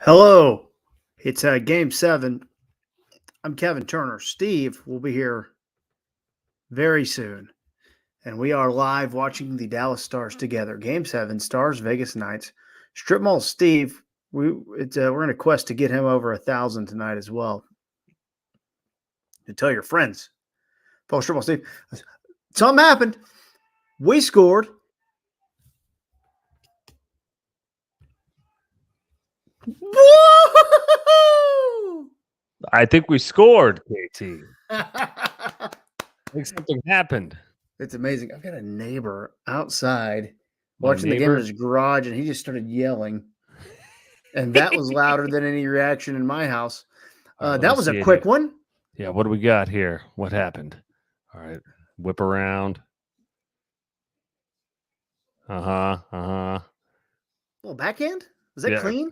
Hello, it's Game 7. I'm Kevin Turner. Steve will be here very soon, and we are live watching the Dallas Stars together. Game 7, Stars Vegas Knights. Strip Mall Steve, we're in a quest to get him over 1,000 tonight as well. And tell your friends. Paul Strip Mall Steve, something happened. We scored. Woo! I think we scored, KT. I think something happened. It's amazing. I've got a neighbor outside My watching the game in neighbor? his garage, and he just started yelling. And that was louder than any reaction in my house. All right, let That me was see a it quick here. one. Yeah, what do we got here? What happened? All right, whip around. Little backhand? Was that Yeah, clean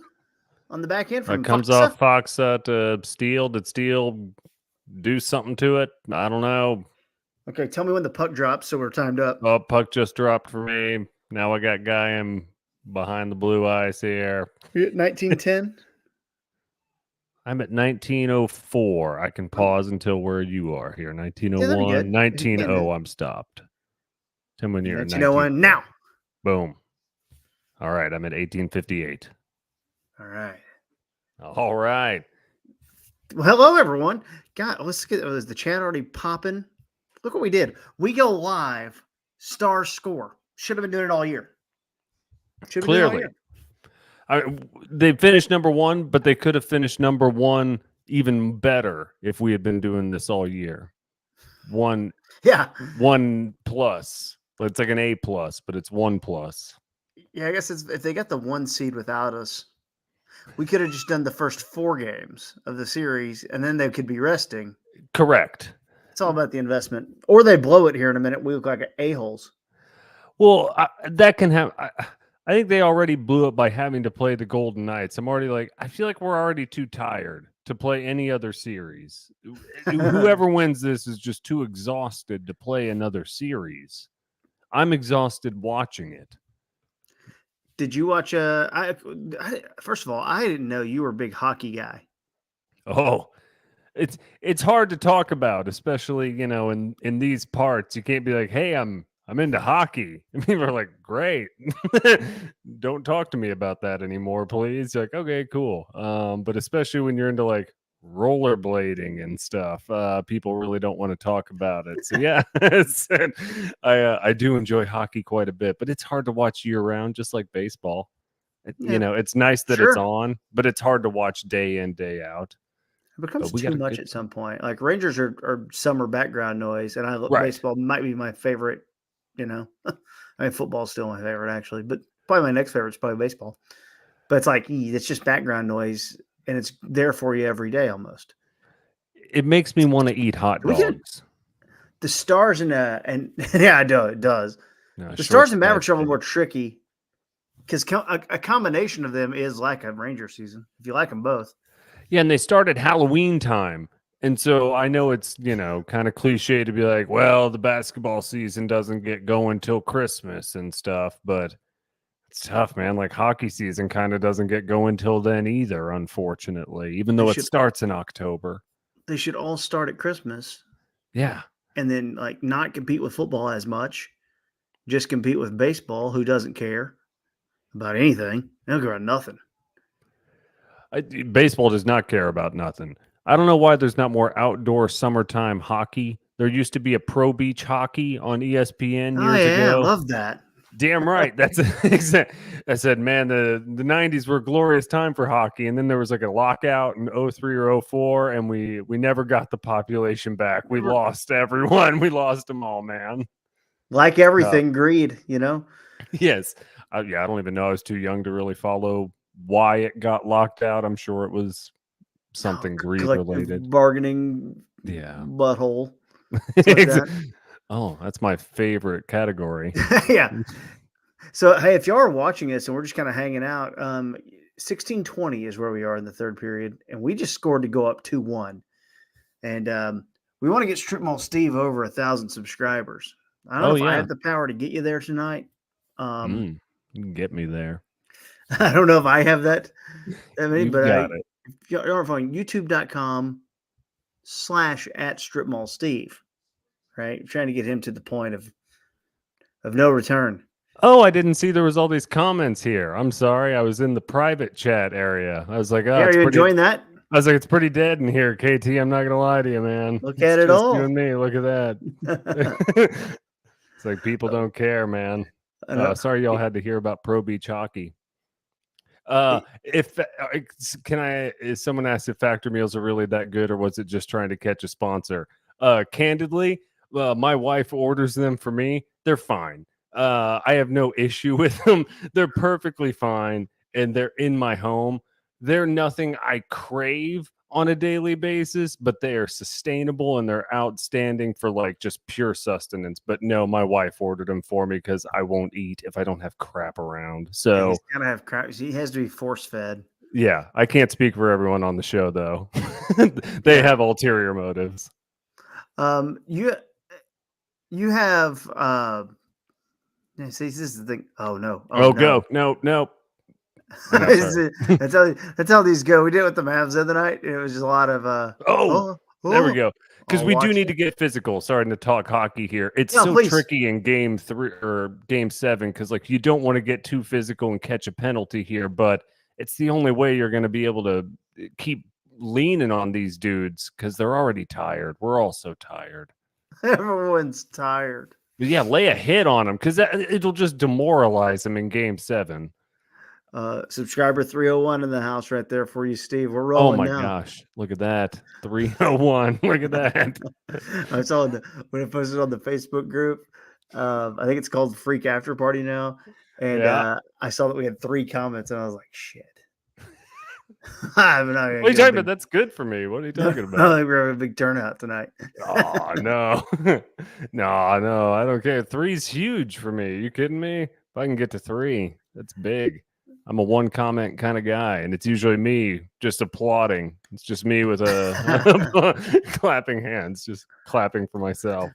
on the backhand from it comes Foxa? off Foxa to Steele. Did Steele do something to it? I don't know. Okay, tell me when the puck drops so we're timed up. Oh, puck just dropped for me. Now I got guy in behind the blue ice here. You're at 1910? I'm at 1904. I can pause until where you are here. Yeah, that'd be 1901, good. If you can 1900. do. I'm stopped. Tell me when you're at 1901 now. Boom. All right, I'm at 1858. All right. All right. Well, hello, everyone. God, let's get, is the chat already popping? Look what we did. We go live, Stars score. Should have been doing it all year. Should have been doing it all Clearly. year. They finished number one, but they could have finished number one even better if we had been doing this all year. One plus. It's like an A plus, but it's 1 plus. Yeah, I guess if they got the 1 seed without us, we could have just done the first 4 games of the series, and then they could be resting. Correct. It's all about the investment. Or they blow it here in a minute. We look like a-holes. Well, that can have. I think they already blew it by having to play the Golden Knights. I'm already like, I feel like we're already too tired to play any other series. Whoever wins this is just too exhausted to play another series. I'm exhausted watching it. Did you watch? First of all, I didn't know you were a big hockey guy. Oh, it's hard to talk about, especially in these parts. You can't be like, hey, I'm into hockey. And people are like, great. Don't talk to me about that anymore, please. You're like, okay, cool. But especially when you're into like rollerblading and stuff, people really don't want to talk about it. So yeah, I do enjoy hockey quite a bit, but it's hard to watch year round, just like baseball. It's nice that it's on, but it's hard to watch day in, day out. It becomes too much at some point. Like Rangers are summer background noise, and baseball might be my favorite. I mean, football's still my favorite actually, but probably my next favorite is probably baseball. But it's like it's just background noise, and it's there for you every day almost. It makes me want to eat hot dogs. The Stars and yeah, it does. The Stars and Mavericks are a little more tricky because a combination of them is like a Ranger season if you like them both. Yeah, and they start at Halloween time. And so I know it's, kind of cliche to be like, well, the basketball season doesn't get going till Christmas and stuff, but it's tough, man. Like hockey season kind of doesn't get going till then either, unfortunately, even though it starts in October. They should all start at Christmas. Yeah. And then like not compete with football as much, just compete with baseball, who doesn't care about anything. They don't care about nothing. Baseball does not care about nothing. I don't know why there's not more outdoor summertime hockey. There used to be a pro beach hockey on ESPN years ago. I love that. Damn right. That's exact. I said, man, the 90s were a glorious time for hockey. And then there was like a lockout in 03 or 04, and we never got the population back. We lost everyone. We lost them all, man. Like everything, greed, Yes. I don't even know. I was too young to really follow why it got locked out. I'm sure it was something greed related. Bargaining. Yeah. Butthole. Like that. Oh, that's my favorite category. Yeah. So, hey, if y'all are watching this and we're just kind of hanging out, 16:20 is where we are in the third period, and we just scored to go up 2-1. And we want to get Strip Mall Steve over 1,000 subscribers. I don't know if I have the power to get you there tonight. You can get me there. I don't know if I have that many, You've but got it. if you're on youtube.com/@stripmallsteve, right? Trying to get him to the point of no return. Oh, I didn't see there was all these comments here. I'm sorry. I was in the private chat area. I was like, oh, Yeah, are it's you pretty. enjoying that? I was like, it's pretty dead in here, KT. I'm not gonna lie to you, man. Look It's at it just you all. and me. Look at that. It's like people don't care, man. I know. Sorry, y'all had to hear about Pro Beach hockey. If can I? Is someone asked if Factor meals are really that good, or was it just trying to catch a sponsor? Candidly, my wife orders them for me. They're fine. I have no issue with them. They're perfectly fine, and they're in my home. They're nothing I crave on a daily basis, but they are sustainable and they're outstanding for like just pure sustenance. But no, my wife ordered them for me because I won't eat if I don't have crap around. So He's gotta have crap. He has to be force fed. yeah, I can't speak for everyone on the show though. They Yeah. have ulterior motives. You have see, this is the thing. Oh no. Oh Oh, no. go. No, no. No, sorry. That's how these go. We did it with the Mavs the other night. It was just a lot of Oh, there we oh, go. Because I'll we do watch need to it. get physical. Sorry to talk hockey here. It's Yeah, so please. tricky in game 3 or game 7 because like you don't want to get too physical and catch a penalty here, but it's the only way you're going to be able to keep leaning on these dudes because they're already tired. We're all so tired. Everyone's tired. But yeah, lay a hit on them because it'll just demoralize them in game 7. Subscriber 301 in the house right there for you, Steve. We're Oh rolling my now. gosh. Look at that. 301. Look at that. I saw when I posted on the Facebook group. I think it's called Freak After Party now. And Yeah. I saw that we had 3 comments and I was like, shit. I'm not What gonna are you get a talking big, about? That's good for me. What are you no, talking I about? think we're having a big turnout tonight. Oh no. No, I don't care. 3's huge for me. You kidding me? If I can get to 3, that's big. I'm a one comment kind of guy, and it's usually me just applauding. It's just me with a clapping hands, just clapping for myself.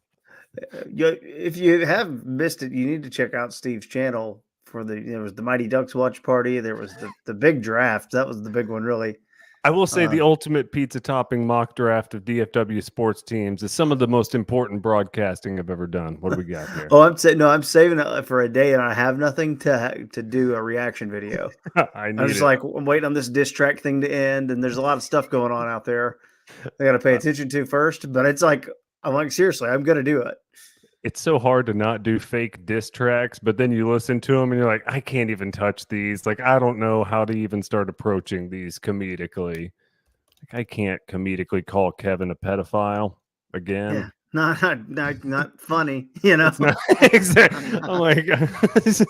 If you have missed it, you need to check out Steve's channel for there was the Mighty Ducks watch party. There was the big draft. That was the big one, really. I will say Uh, the ultimate pizza topping mock draft of DFW sports teams is some of the most important broadcasting I've ever done. What do we got here? Oh, I'm saving it for a day, and I have nothing to do a reaction video. I I'm need just it. like I'm waiting on this diss track thing to end, and there's a lot of stuff going on out there. I got to pay attention to first, but it's like I'm like seriously, I'm gonna do it. It's so hard to not do fake diss tracks, but then you listen to them and you're like, I can't even touch these. Like, I don't know how to even start approaching these comedically. Like, I can't comedically call Kevin a pedophile Yeah, again. not funny, you know. It's not exactly. I'm like, it's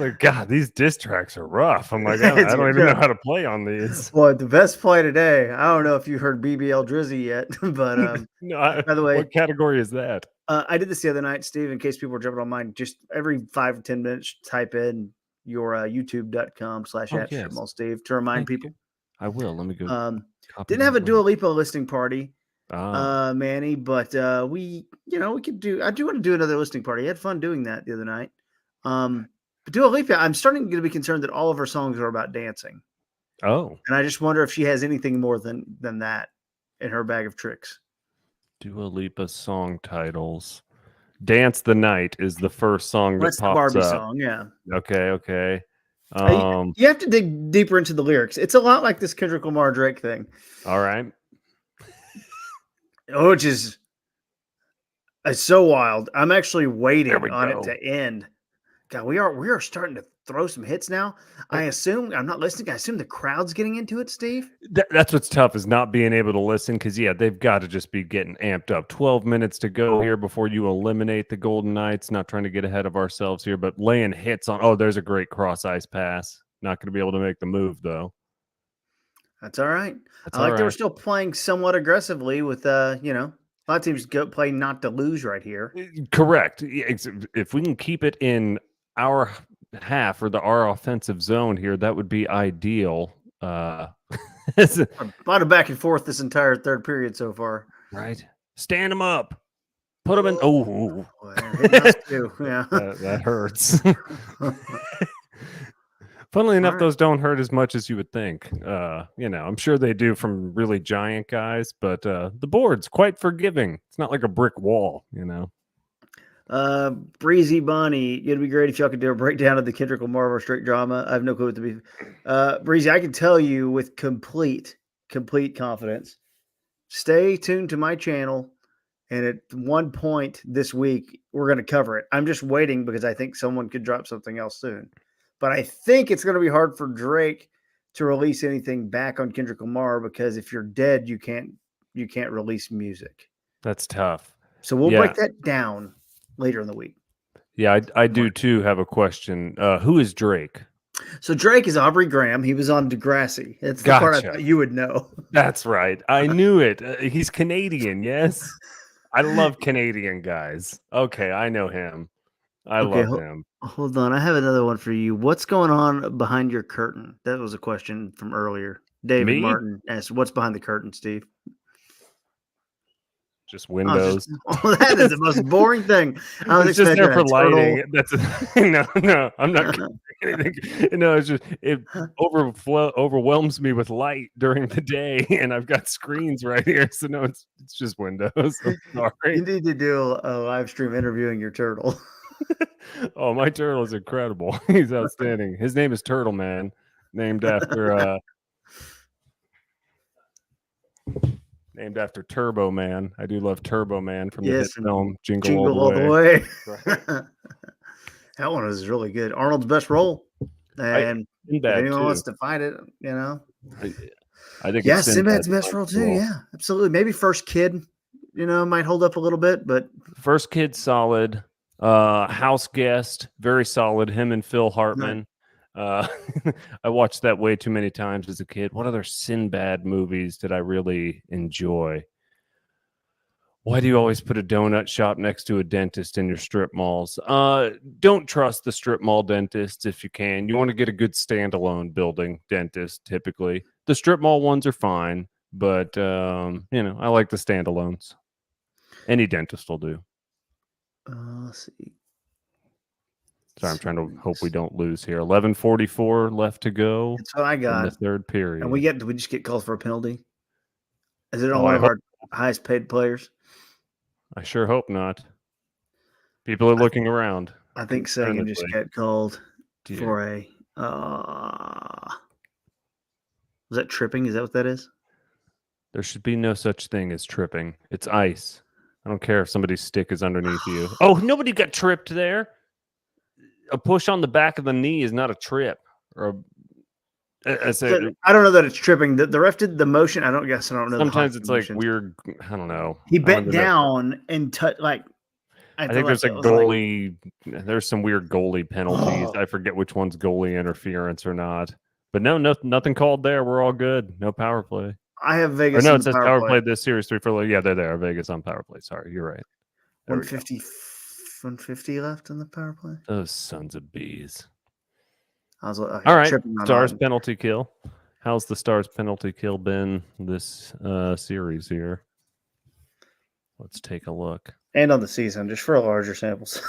like, God, these diss tracks are rough. I'm like, I don't even know how to play on these. Well, the best play today. I don't know if you heard BBL Drizzy yet, but No, by the way, what category is that? I did this the other night, Steve. In case people were jumping on mine, just every 5 or 10 minutes, type in your Oh, yes. youtube.com/@stripmallsteve to remind Thank people. you. I will. Let me go copy Didn't have a that Dua link. Lipa listening party, Ah, Manny, but we could do. I do want to do another listening party. I had fun doing that the other night. But Dua Lipa, I'm starting to be concerned that all of her songs are about dancing, oh. and I just wonder if she has anything more than that in her bag of tricks. Dua Lipa song titles. Dance the Night is the first song that That's the pops Barbie up. song, yeah. Okay. You have to dig deeper into the lyrics. It's a lot like this Kendrick Lamar Drake thing, all right. which is it's so wild. I'm actually There waiting we on it go. to end. God, we are starting to throw some hits now. I assume I'm not listening. I assume the crowd's getting into it, Steve. That's what's tough is not being able to listen because, yeah, they've got to just be getting amped up. 12 minutes to go here before you eliminate the Golden Knights. Not trying to get ahead of ourselves here, but laying hits on. Oh, there's a great cross ice pass. Not going to be able to make the move, though. That's all right. That's I all like they were right. still playing somewhat aggressively with a lot of teams go play not to lose right here. Correct. If we can keep it in our half or our offensive zone here, that would be ideal. A lot of back and forth this entire third period so far. Right. Stand them up. Put them in. Oh, They're hitting us too. Yeah. that hurts. Funnily enough, right. those don't hurt as much as you would think. I'm sure they do from really giant guys, but the board's quite forgiving. It's not like a brick wall, Breezy Bonnie, it'd be great if y'all could do a breakdown of the Kendrick Lamar straight drama. I have no clue what to be. Breezy, I can tell you with complete confidence. Stay tuned to my channel, and at one point this week we're going to cover it. I'm just waiting because I think someone could drop something else soon, but I think it's going to be hard for Drake to release anything back on Kendrick Lamar because if you're dead, you can't release music. That's tough. So we'll Yeah. break that down later in the week. Yeah, I do too have a question. Who is Drake? So Drake is Aubrey Graham. He was on Degrassi. It's the part I Gotcha. thought you would know. That's right. I knew it. He's Canadian, yes? I love Canadian guys. Okay, I know him. I love him. Hold on. I have another one for you. What's going on behind your curtain? That was a question from earlier. David Me? Martin asked, what's behind the curtain, Steve? Just windows. That is the most boring thing. I was It's just there for lighting. Turtle. That's no. I'm not anything. No, it's just it overwhelms me with light during the day, and I've got screens right here. So no, it's just windows. I'm sorry. You need to do a live stream interviewing your turtle. Oh, my turtle is incredible. He's outstanding. His name is Turtle Man, named after Turbo Man. I do love Turbo Man from the hit film Jingle All the Way. Right. That one was really good. Arnold's best role. And if anyone wants to fight it, I think Sinbad's best role too. Yeah, absolutely. Maybe First Kid, might hold up a little bit, but First Kid solid. House Guest, very solid. Him and Phil Hartman. I watched that way too many times as a kid. What other Sinbad movies did I really enjoy? Why do you always put a donut shop next to a dentist in your strip malls? Don't trust the strip mall dentists if you can. You want to get a good standalone building dentist, typically. The strip mall ones are fine, but, I like the standalones. Any dentist will do. Let's see. Sorry, I'm trying to hope we don't lose here. 11:44 left to go. That's what I got. In the third period. And we just get called for a penalty? Is it on one of our highest paid players? I sure hope not. People are looking around. I think Sagan just got called for a was that tripping? Is that what that is? There should be no such thing as tripping. It's ice. I don't care if somebody's stick is underneath you. Oh, nobody got tripped there. A push on the back of the knee is not a trip. Or I don't know that it's tripping. The ref did the motion. I don't know. Sometimes it's like weird. I don't know. He bent down and touched like. I think there's a goalie. There's some weird goalie penalties. I forget which one's goalie interference or not. But no, nothing called there. We're all good. No power play. I have Vegas. No, it says power play this series 3 for. Yeah, they're there. Vegas on power play. Sorry, you're right. 150 left on the power play. Those sons of bees. I was all right. Stars penalty kill. How's the Stars penalty kill been this series here? Let's take a look. And on the season, just for larger samples.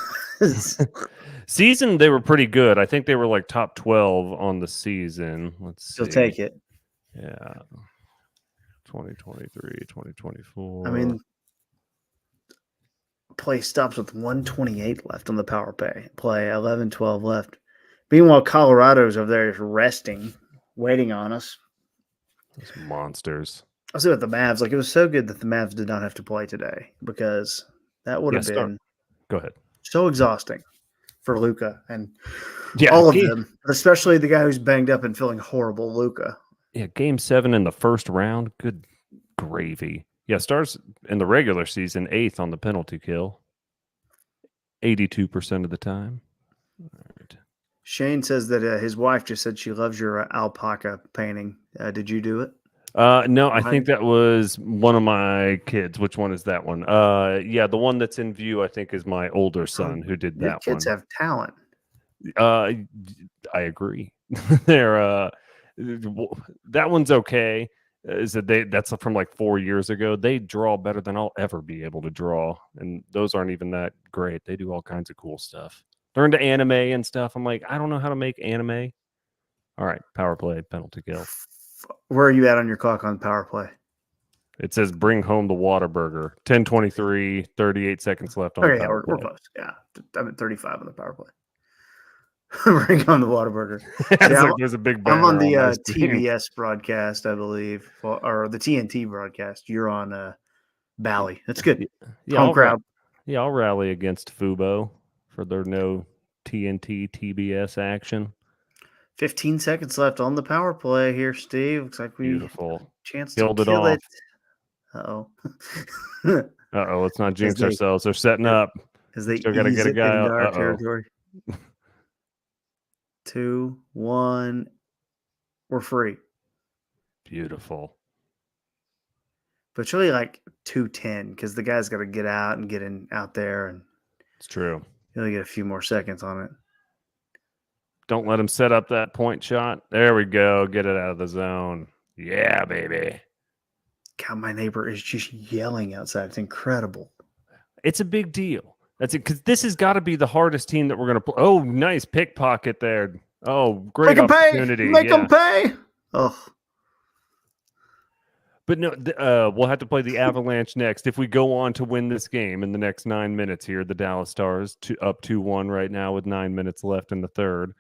Season, they were pretty good. I think they were like top 12 on the season. Let's see. You'll take it. Yeah. 2023, 2024. I mean, play stops with 128 left on the power play, 11-12 left. Meanwhile, Colorado's over there is resting, waiting on us. Those monsters. I'll see what the Mavs, it was so good that the Mavs did not have to play today because that would have been Go ahead. So exhausting for Luka and all of them, but especially the guy who's banged up and feeling horrible, Luka. Yeah, Game 7 in the first round. Good gravy. Yeah, Stars in the regular season, 8th on the penalty kill. 82% of the time. All right. Shane says that his wife just said she loves your alpaca painting. Did you do it? No, I think that was one of my kids. Which one is that one? Yeah, the one that's in view, I think, is my older son who did that one. Kids have talent. I agree. They're that one's okay. That's from like 4 years ago. They draw better than I'll ever be able to draw, and those aren't even that great. They do all kinds of cool stuff. They're into anime and stuff. I'm like, I don't know how to make anime. All right, power play, penalty kill. Where are you at on your clock on power play? It says bring home the Whataburger. 10:23, 38 seconds left on Okay, the yeah, power we're play. close. Yeah, I'm at 35 on the power play. Bring on the Whataburger. It's Yeah, like there's a big I'm on banner the on my screen. TBS broadcast, I believe, or the TNT broadcast. You're on Bally. That's good. Yeah, Home crowd. I'll rally against Fubo for their no TNT TBS action. 15 seconds left on the power play here, Steve. Looks like we have a Beautiful. chance Killed to it kill off. it. Uh-oh. Let's not jinx they- ourselves. They're setting up. As they Still got to ease get a it guy into out. our territory. 2, 1. We're free. Beautiful. But it's really like 2:10 because the guy's got to get out and get in out there, and It's true. you only get a few more seconds on it. Don't let him set up that point shot. There we go. Get it out of the zone. Yeah, baby. God, my neighbor is just yelling outside. It's incredible. It's a big deal. That's it. Because this has got to be the hardest team that we're going to play. Oh, nice pickpocket there. Oh, great Make 'em opportunity. pay. Make yeah. them pay. Oh, But no, we'll have to play the Avalanche next. If we go on to win this game in the next 9 minutes here, the Dallas Stars up 2-1 right now with 9 minutes left in the third.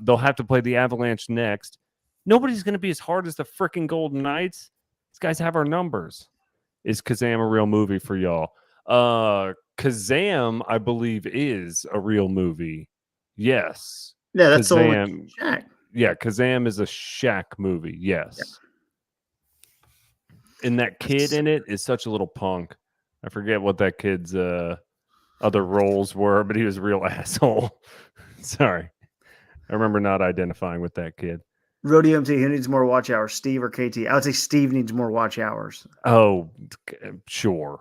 They'll have to play the Avalanche next. Nobody's going to be as hard as the freaking Golden Knights. These guys have our numbers. Is Kazam a real movie for y'all? Kazam, I believe, is a real movie. Yes. yeah, that's the one Kazam. with Shaq. Yeah, Kazam is a Shaq movie. Yes. Yeah. And that kid in it is such a little punk. I forget what that kid's other roles were, but he was a real asshole. Sorry. I remember not identifying with that kid. Rodeo MT, who needs more watch hours, Steve or KT? I would say Steve needs more watch hours. Oh, sure.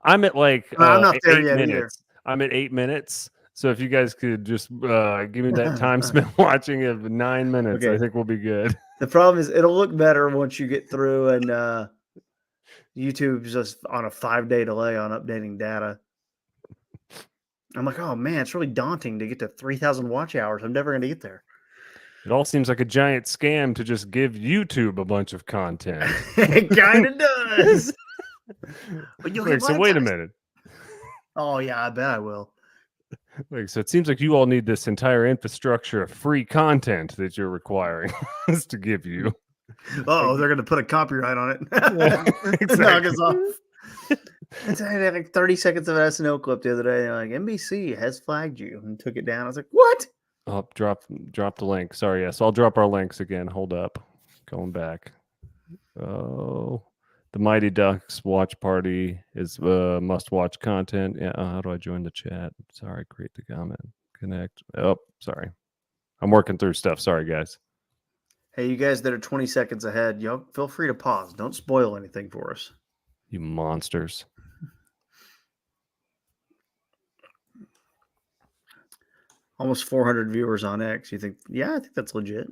I'm at like I'm not there 8 yet minutes. I'm at 8 minutes. So if you guys could just give me that time spent watching of 9 minutes, Okay. I think we'll be good. The problem is it'll look better once you get through, and YouTube's just on a 5-day delay on updating data. I'm like, oh man, it's really daunting to get to 3,000 watch hours. I'm never going to get there. It all seems like a giant scam to just give YouTube a bunch of content. It kind of does. But you'll Like, get so wait a blindsided. minute. Oh yeah, I bet I will. Like, so it seems like you all need this entire infrastructure of free content that you're requiring us to give you. Oh, they're going to put a copyright on it. Exactly. Knock us off. I had like 30 seconds of an SNL clip the other day. Like, NBC has flagged you, and took it down. I was like, what? Oh, drop the link. Sorry, yes. I'll drop our links again. Hold up. Going back. Oh, the Mighty Ducks watch party is must-watch content. Yeah, how do I join the chat? Sorry, create the comment. Connect. Oh, sorry. I'm working through stuff. Sorry, guys. Hey, you guys that are 20 seconds ahead, y'all feel free to pause. Don't spoil anything for us. You monsters. Almost 400 viewers on X. You think, yeah, I think that's legit.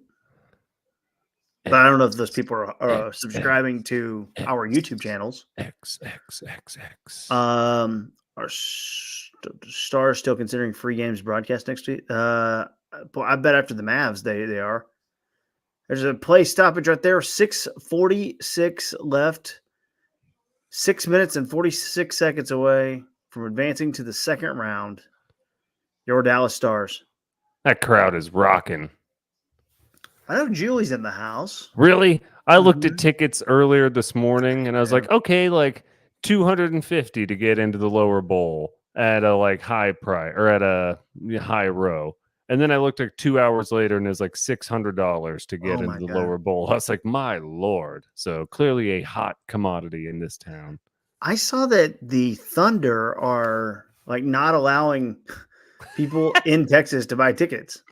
But I don't know if those people are subscribing to our YouTube channels. X. Are Stars still considering free games broadcast next week? I bet after the Mavs they are. There's a play stoppage right there. 6:46 left. 6 minutes and 46 seconds away from advancing to the second round. Your Dallas Stars. That crowd is rocking. I know Julie's in the house. Really? I looked at tickets earlier this morning and I was like, okay, like 250 to get into the lower bowl at a like high price or at a high row. And then I looked like 2 hours later and it was like $600 to get into the lower bowl. I was like, my Lord. So clearly a hot commodity in this town. I saw that the Thunder are like not allowing people in Texas to buy tickets.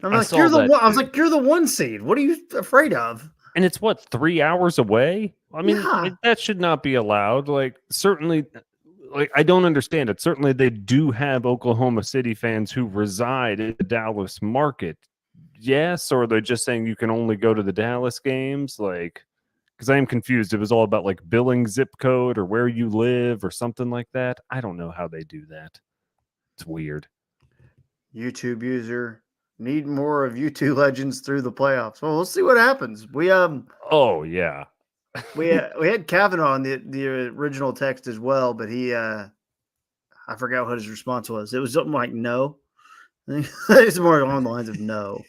I'm like, you're the one. I was like, you're the 1 seed. What are you afraid of? And it's what, 3 hours away? I mean, Yeah. that should not be allowed. Like, certainly, like, I don't understand it. Certainly, they do have Oklahoma City fans who reside in the Dallas market. Yes, or they're just saying you can only go to the Dallas games? Like, because I am confused. It was all about like billing zip code or where you live or something like that. I don't know how they do that. It's weird. YouTube user Need more of you two legends through the playoffs. Well, we'll see what happens. Oh yeah. We had Kavanaugh on the original text as well, but he I forgot what his response was. It was something like no. It's more along the lines of no.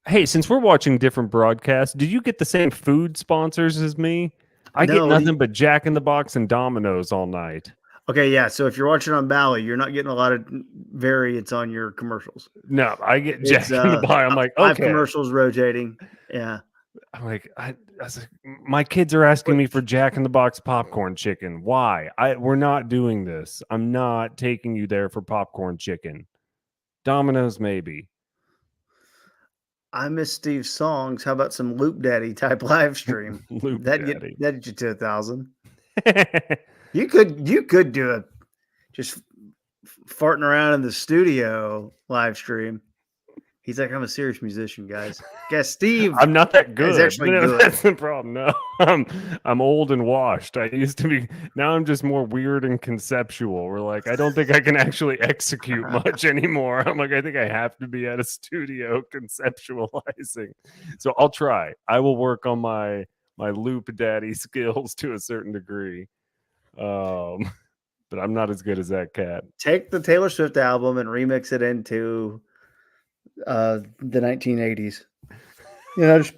Hey, since we're watching different broadcasts, did you get the same food sponsors as me? I get No, nothing but Jack in the Box and Domino's all night. okay, yeah. So if you're watching on Bally, you're not getting a lot of variance on your commercials. No, I get It's Jack in the Box. I'm like, five okay. commercials rotating. Yeah. I'm like, I was like, my kids are asking me for Jack in the Box popcorn chicken. Why? We're not doing this. I'm not taking you there for popcorn chicken. Domino's, maybe. I miss Steve's songs. How about some Loop Daddy type live stream? Loop That'd Daddy. get you to 1,000. You could do it. Just farting around in the studio live stream. He's like, I'm a serious musician, guys. Guess Steve. I'm not that good. Is actually good. That's the problem. No, I'm old and washed. I used to be. Now I'm just more weird and conceptual. We're like, I don't think I can actually execute much anymore. I'm like, I think I have to be at a studio conceptualizing. So I'll try. I will work on my Loop Daddy skills to a certain degree. But I'm not as good as that cat. Take the Taylor Swift album and remix it into the 1980s. You know, just,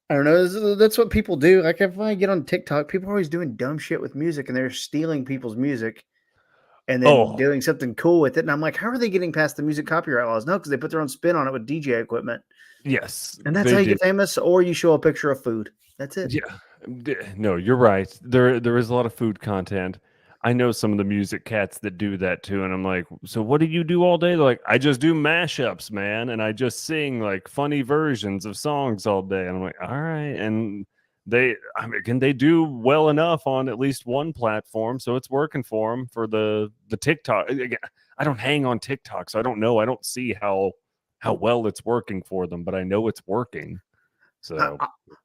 I don't know. That's what people do. Like if I get on TikTok, people are always doing dumb shit with music, and they're stealing people's music and then doing something cool with it. And I'm like, how are they getting past the music copyright laws? No, because they put their own spin on it with DJ equipment. Yes, and that's how you get famous. Or you show a picture of food. That's it. Yeah, no, you're right. There is a lot of food content. I know some of the music cats that do that too, and I'm like, so what do you do all day? They're like, I just do mashups, man, and I just sing like funny versions of songs all day. And I'm like, all right, and they do well enough on at least one platform, so it's working for them for the TikTok. Again, I don't hang on TikTok, so I don't know. I don't see how well it's working for them, but I know it's working. So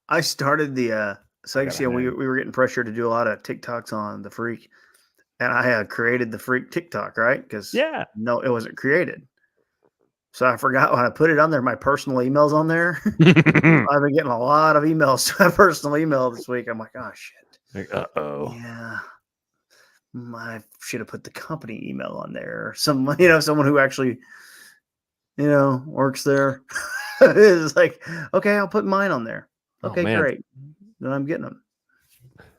I started the so I see we were getting pressure to do a lot of TikToks on the Freak. And I created the Freak TikTok, right? Because no, it wasn't created. So I forgot when I put it on there, my personal email's on there. I've been getting a lot of emails to my personal email this week. I'm like, oh shit. Like, yeah. I should have put the company email on there. Someone who actually, works there. It's like, okay, I'll put mine on there. Okay, great. Then I'm getting them.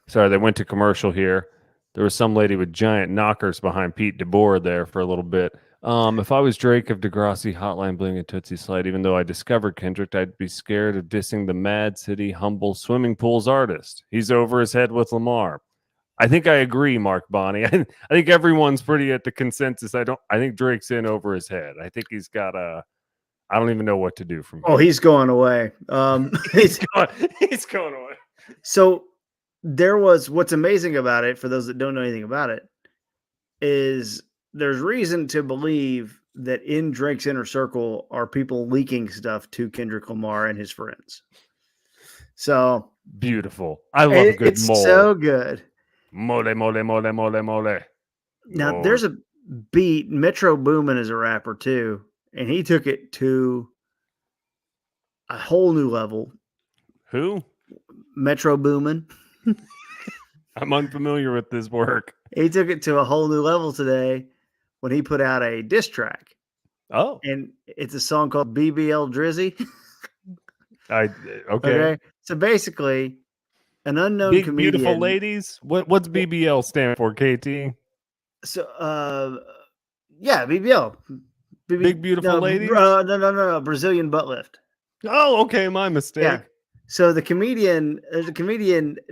Sorry, they went to commercial here. There was some lady with giant knockers behind Pete DeBoer there for a little bit. If I was Drake of Degrassi, Hotline Bling, and Tootsie Slide, even though I discovered Kendrick, I'd be scared of dissing the Mad City humble swimming pools artist. He's over his head with Lamar. I think I agree, Mark Bonney. I think everyone's pretty at the consensus. I think Drake's in over his head. I think he's got I don't even know what to do from here. Oh, he's going away. He's going away. So what's amazing about it, for those that don't know anything about it, is there's reason to believe that in Drake's inner circle are people leaking stuff to Kendrick Lamar and his friends. So beautiful. I love a good it's mole. So good. Mole, mole, mole, mole, mole. Now there's a beat. Metro Boomin is a rapper too, and he took it to a whole new level. Who? Metro Boomin. I'm unfamiliar with this work. He took it to a whole new level today when he put out a diss track. Oh. And it's a song called BBL Drizzy. Okay. So basically, an unknown Big comedian. Beautiful Ladies? What's BBL stand for, KT? So yeah, BBL. Big Beautiful Ladies? No. Brazilian butt lift. Oh, okay, my mistake. Yeah. So there's a comedian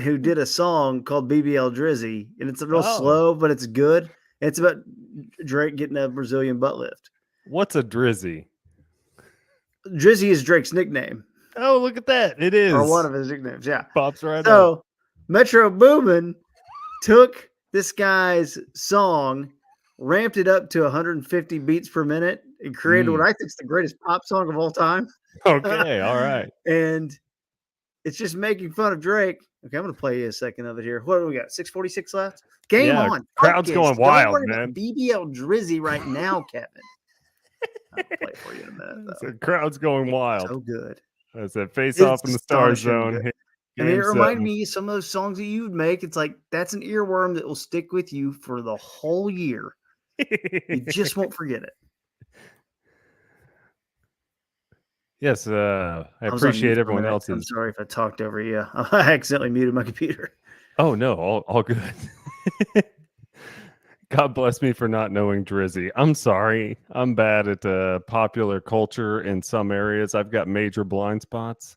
who did a song called BBL Drizzy, and it's real slow, but it's good. It's about Drake getting a Brazilian butt lift. What's a Drizzy? Drizzy is Drake's nickname. Oh, look at that. It is. Or one of his nicknames, yeah. Pops right up. So Metro Boomin took this guy's song, ramped it up to 150 beats per minute, and created what I think is the greatest pop song of all time. Okay, all right. And it's just making fun of Drake. Okay, I'm going to play you a second of it here. What do we got? 6:46 left? Game on. Crowd's going wild, man. BBL Drizzy right now, Kevin. I'll play it for you in a minute, though. The crowd's going wild. So good. That's that face It's off in the Stars astonishingly Zone. good. I mean, it Game reminded 7. me of some of those songs that you'd make. It's like that's an earworm that will stick with you for the whole year. You just won't forget it. Yes, I I was on mute appreciate for a everyone minute. I'm else's. sorry if I talked over you. I accidentally muted my computer. Oh no, all good. God bless me for not knowing Drizzy. I'm sorry. I'm bad at popular culture in some areas. I've got major blind spots.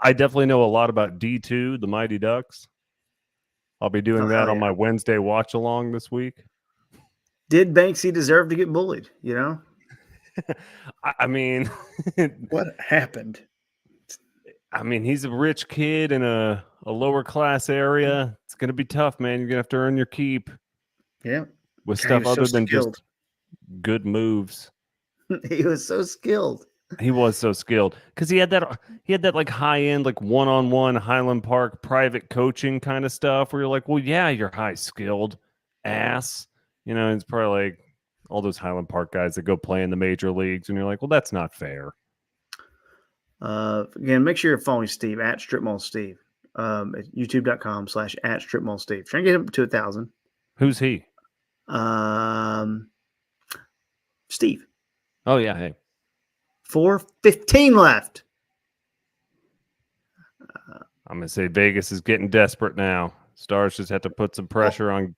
I definitely know a lot about D2, the Mighty Ducks. I'll be doing Oh, that hell on yeah. my Wednesday watch along this week. Did Banksy deserve to get bullied? You know I mean, what happened? I mean, he's a rich kid in a lower class area. It's gonna be tough, man. You're gonna have to earn your keep Yeah, with God, he stuff was so other than skilled. just good moves. He was so skilled. He was so skilled because he had that like high end like one-on-one Highland Park private coaching kind of stuff where you're like, well, yeah, you're high skilled, ass. It's probably like all those Highland Park guys that go play in the major leagues, and you're like, well, that's not fair. Again, make sure you're following Steve at StripMallSteve. At youtube.com/at StripMallSteve. Trying to get him to 1,000. Who's he? Steve. Oh yeah, hey. 4:15 left. I'm gonna say Vegas is getting desperate now. Stars just have to put some pressure on.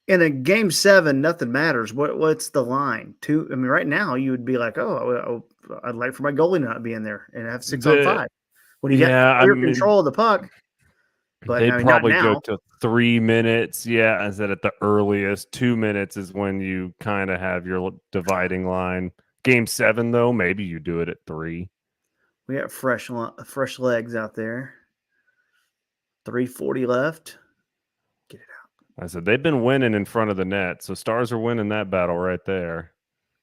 In a game 7, nothing matters. What's the line? Two. I mean, right now you would be like, oh, I'd like for my goalie not to be in there and have 6-on-5. When you Yeah, got clear control of the puck. But they'd I mean, not probably go now. to 3 minutes. Yeah, I said at the earliest. 2 minutes is when you kind of have your dividing line. Game 7, though, maybe you do it at 3. We got fresh legs out there. 3:40 left. Get it out. I said they've been winning in front of the net, so Stars are winning that battle right there.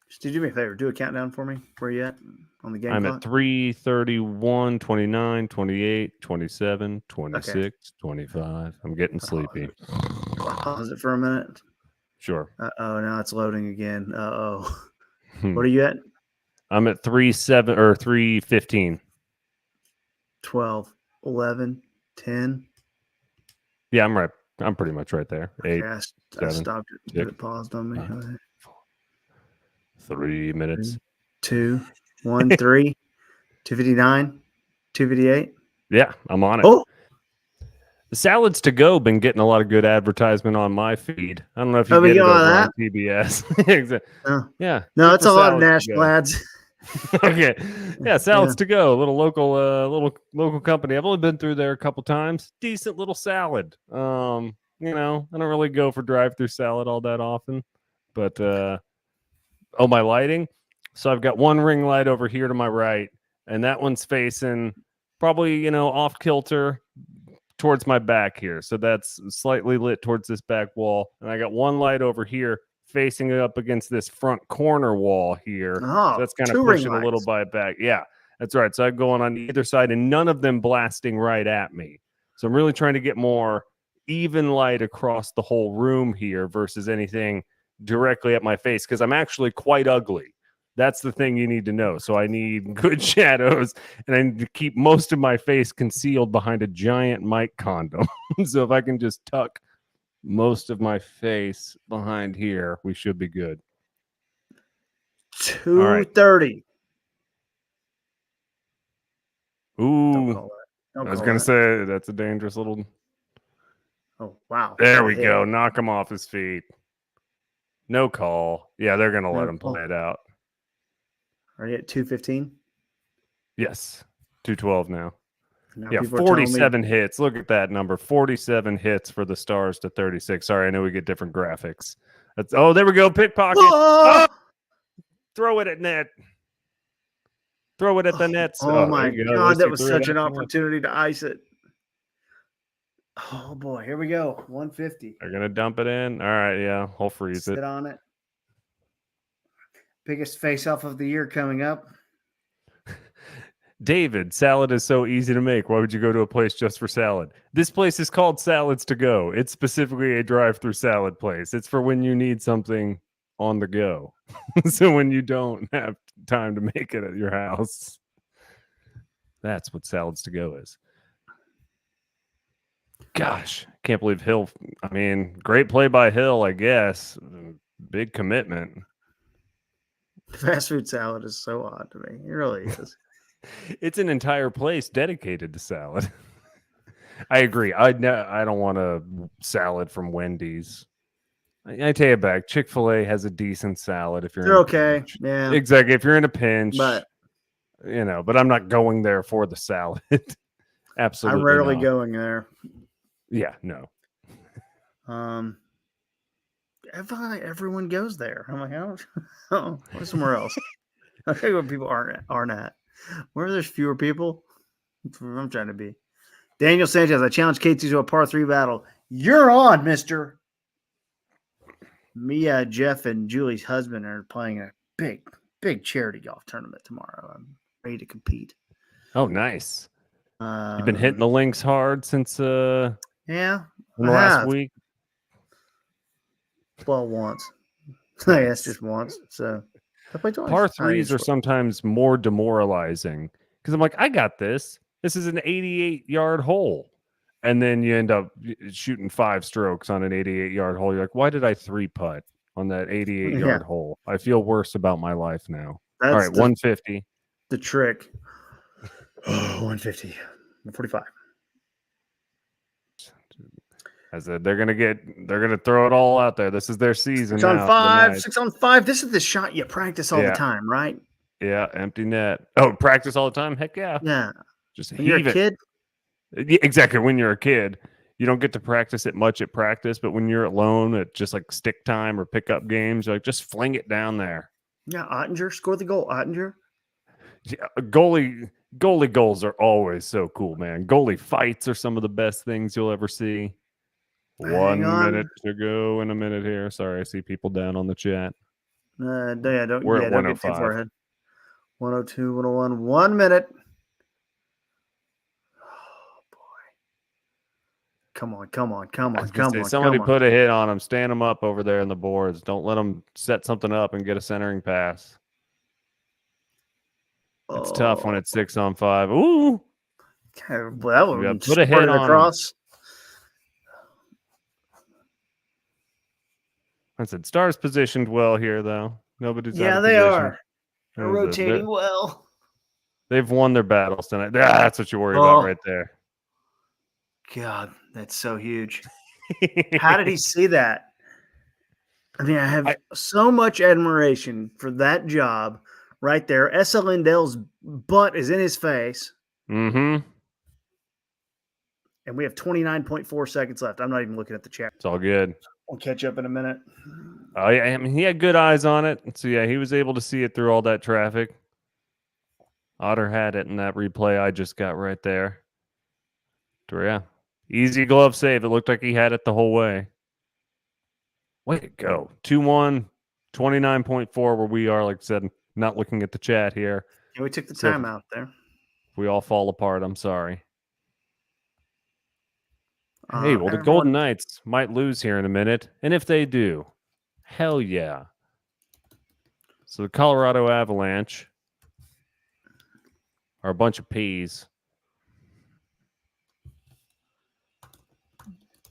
Just do me a favor. Do a countdown for me. Where you at on the game I'm clock? at 3:31, 29, 28, 27, 26, 25. I'm getting sleepy. Pause it for a minute. Sure. Uh-oh, now it's loading again. Uh-oh. What are you at? I'm at 3:07 or 3:15. 12, 11, 10. Yeah, I'm right. I'm pretty much right there. 8, Okay, I 7, stopped it. 6, It paused on me. 3 minutes. 2, 1, 3, 2:59, 2:58. Yeah, I'm on it. Oh, The Salads to Go been getting a lot of good advertisement on my feed. I don't know if you we get it get all over that? on PBS. no. Yeah. No, get it's the a lot of Salads to national Go. ads. Okay. Yeah, Salads to Go, a little local company. I've only been through there a couple times. Decent little salad. I don't really go for drive-through salad all that often. But my lighting. So I've got one ring light over here to my right, and that one's facing probably, off kilter towards my back here. So that's slightly lit towards this back wall. And I got one light over here facing up against this front corner wall here. Oh, So that's kind of 2 ring pushing a little lights. by back. Yeah, that's right. So I'm going on either side and none of them blasting right at me. So I'm really trying to get more even light across the whole room here versus anything directly at my face because I'm actually quite ugly. That's the thing you need to know. So I need good shadows and I need to keep most of my face concealed behind a giant mic condom. So if I can just tuck most of my face behind here, we should be good. 2:30. Ooh. Don't call that. I was going to say that's a dangerous little. Oh, wow. There we go. Knock him off his feet. No call. Yeah, they're going to let him play it out. Are you at 2:15? Yes. 2:12 now. Now Yeah, people are telling me- 47 hits. Look at that number. 47 hits for the Stars to 36. Sorry, I know we get different graphics. There we go. Pickpocket. Whoa! Oh! Throw it at net. Throw it at the nets. Oh my there you go. At God, least that he was threw it such at an the net. opportunity to ice it. Oh boy, here we go. 150. They're gonna dump it in. All right, yeah, I'll freeze Sit it. on it. Biggest face-off of the year coming up. David, salad is so easy to make. Why would you go to a place just for salad? This place is called Salads to Go. It's specifically a drive-through salad place. It's for when you need something on the go. So when you don't have time to make it at your house, that's what salads to go is. Gosh, can't believe Hill. I mean, great play by Hill, I guess. Big commitment. Fast food salad is so odd to me. It really is. It's an entire place dedicated to salad. I agree. I don't want a salad from Wendy's. I take it back. Chick-fil-A has a decent salad if you're They're in a okay. pinch. Yeah. Exactly. If you're in a pinch, But but I'm not going there for the salad. Absolutely I'm rarely not. going there. Yeah, no. I feel like everyone goes there. I'm like, oh, go somewhere else. I think where people aren't at. Where there's fewer people, that's where I'm trying to be. Daniel Sanchez, I challenge KT to a par 3 battle. You're on, mister. Mia, Jeff, and Julie's husband are playing a big charity golf tournament tomorrow. I'm ready to compete. Oh, nice. You've been hitting the links hard since yeah, in the last week. Well, once. Nice. I guess just once. So I played twice. Par threes are sometimes more demoralizing because I'm like, I got this. This is an 88-yard hole. And then you end up shooting 5 strokes on an 88-yard hole. You're like, why did I 3-putt on that 88-yard hole? I feel worse about my life now. All right, 150. The trick. 150. 145. I said they're gonna throw it all out there. This is their season. 6 on 5. 6 on 5. This is the shot you practice all the time, right? Yeah, empty net. Oh, practice all the time? Heck yeah. Yeah. Just when you're a kid. Exactly. When you're a kid, you don't get to practice it much at practice, but when you're alone at just like stick time or pickup games, like just fling it down there. Yeah, Ottinger scored the goal. Ottinger. Yeah, goalie goals are always so cool, man. Goalie fights are some of the best things you'll ever see. 1 minute to go in a minute here. Sorry, I see people down on the chat. We're at don't 105. Get too far ahead. 102, 101, 1 minute. Oh boy! Come on! Somebody put a hit on him. Stand him up over there in the boards. Don't let him set something up and get a centering pass. It's tough when it's 6 on 5. Ooh! Well, that would put a hit across. I said Stars positioned well here, though. Nobody's out of position. They are. They're rotating well. They've won their battles tonight. That's what you worry about right there. God, that's so huge. How did he see that? I mean, I have so much admiration for that job right there. S.L. Lindell's butt is in his face. Mm-hmm. And we have 29.4 seconds left. I'm not even looking at the chat. It's all good. We'll catch up in a minute. Oh, yeah. I mean, he had good eyes on it. So, yeah, he was able to see it through all that traffic. Otter had it in that replay I just got right there. So, yeah. Easy glove save. It looked like he had it the whole way. Way to go. 2-1, 29.4 where we are, like I said, not looking at the chat here. Yeah, we took the time out there. If we all fall apart, I'm sorry. Hey, well, the Golden Knights might lose here in a minute. And if they do, hell yeah. So the Colorado Avalanche are a bunch of peas.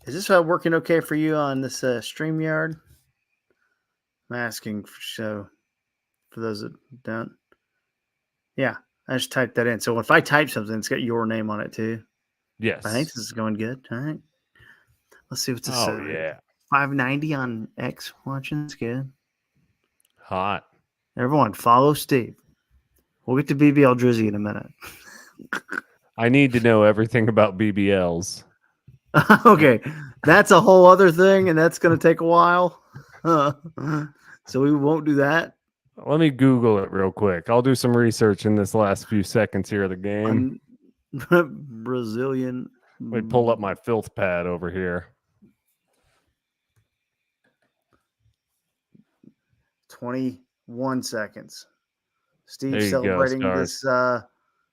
Is this working okay for you on this StreamYard? I'm asking for those that don't. Yeah, I just typed that in. So if I type something, it's got your name on it too. Yes. I think this is going good. All right. Let's see what's this. Oh, yeah. 590 on X watching. It's good. Hot. Everyone, follow Steve. We'll get to BBL Drizzy in a minute. I need to know everything about BBLs. Okay. That's a whole other thing, and that's going to take a while. So we won't do that. Let me Google it real quick. I'll do some research in this last few seconds here of the game. Brazilian. Let me pull up my filth pad over here. 21 seconds. Steve celebrating this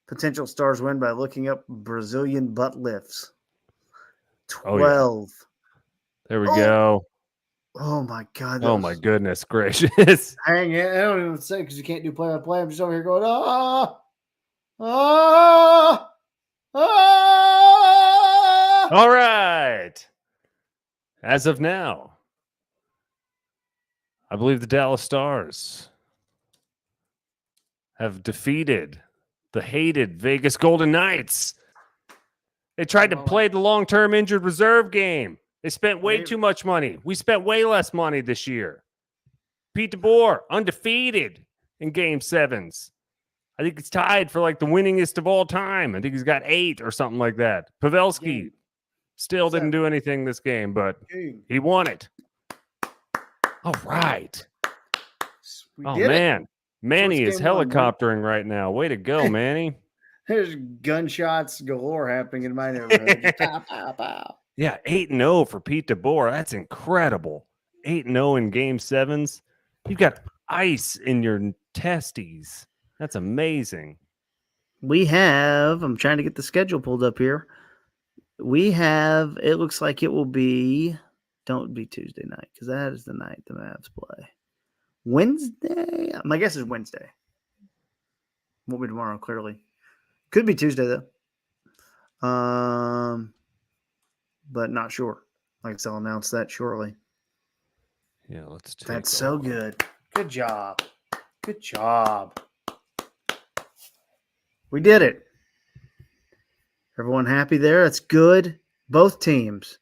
potential Stars win by looking up Brazilian butt lifts. 12. Oh, yeah. There we go. Oh my God, that Oh my was goodness gracious. hang it. I don't even say because you can't do play by play. I'm just over here going, ah, ah. All right. As of now, I believe the Dallas Stars have defeated the hated Vegas Golden Knights. They tried to play the long-term injured reserve game. They spent way too much money. We spent way less money this year. Pete DeBoer, undefeated in game sevens. I think it's tied for like the winningest of all time. I think he's got 8 or something like that. Pavelski still didn't do anything this game, but he won it. All right. Oh, man. Manny is helicoptering right now. Way to go, Manny. There's gunshots galore happening in my neighborhood. Just pow, pow, pow. Yeah, 8-0 for Pete DeBoer. That's incredible. 8-0 in game sevens. You've got ice in your testes. That's amazing. We have, I'm trying to get the schedule pulled up here. We have, it looks like it will be, don't be Tuesday night because that is the night the Mavs play. Wednesday? My guess is Wednesday. Won't be tomorrow, clearly. Could be Tuesday, though. But not sure. Like I said, I'll announce that shortly. Yeah, let's take That's so good. Good job. Good job. We did it. Everyone happy there? That's good. Both teams.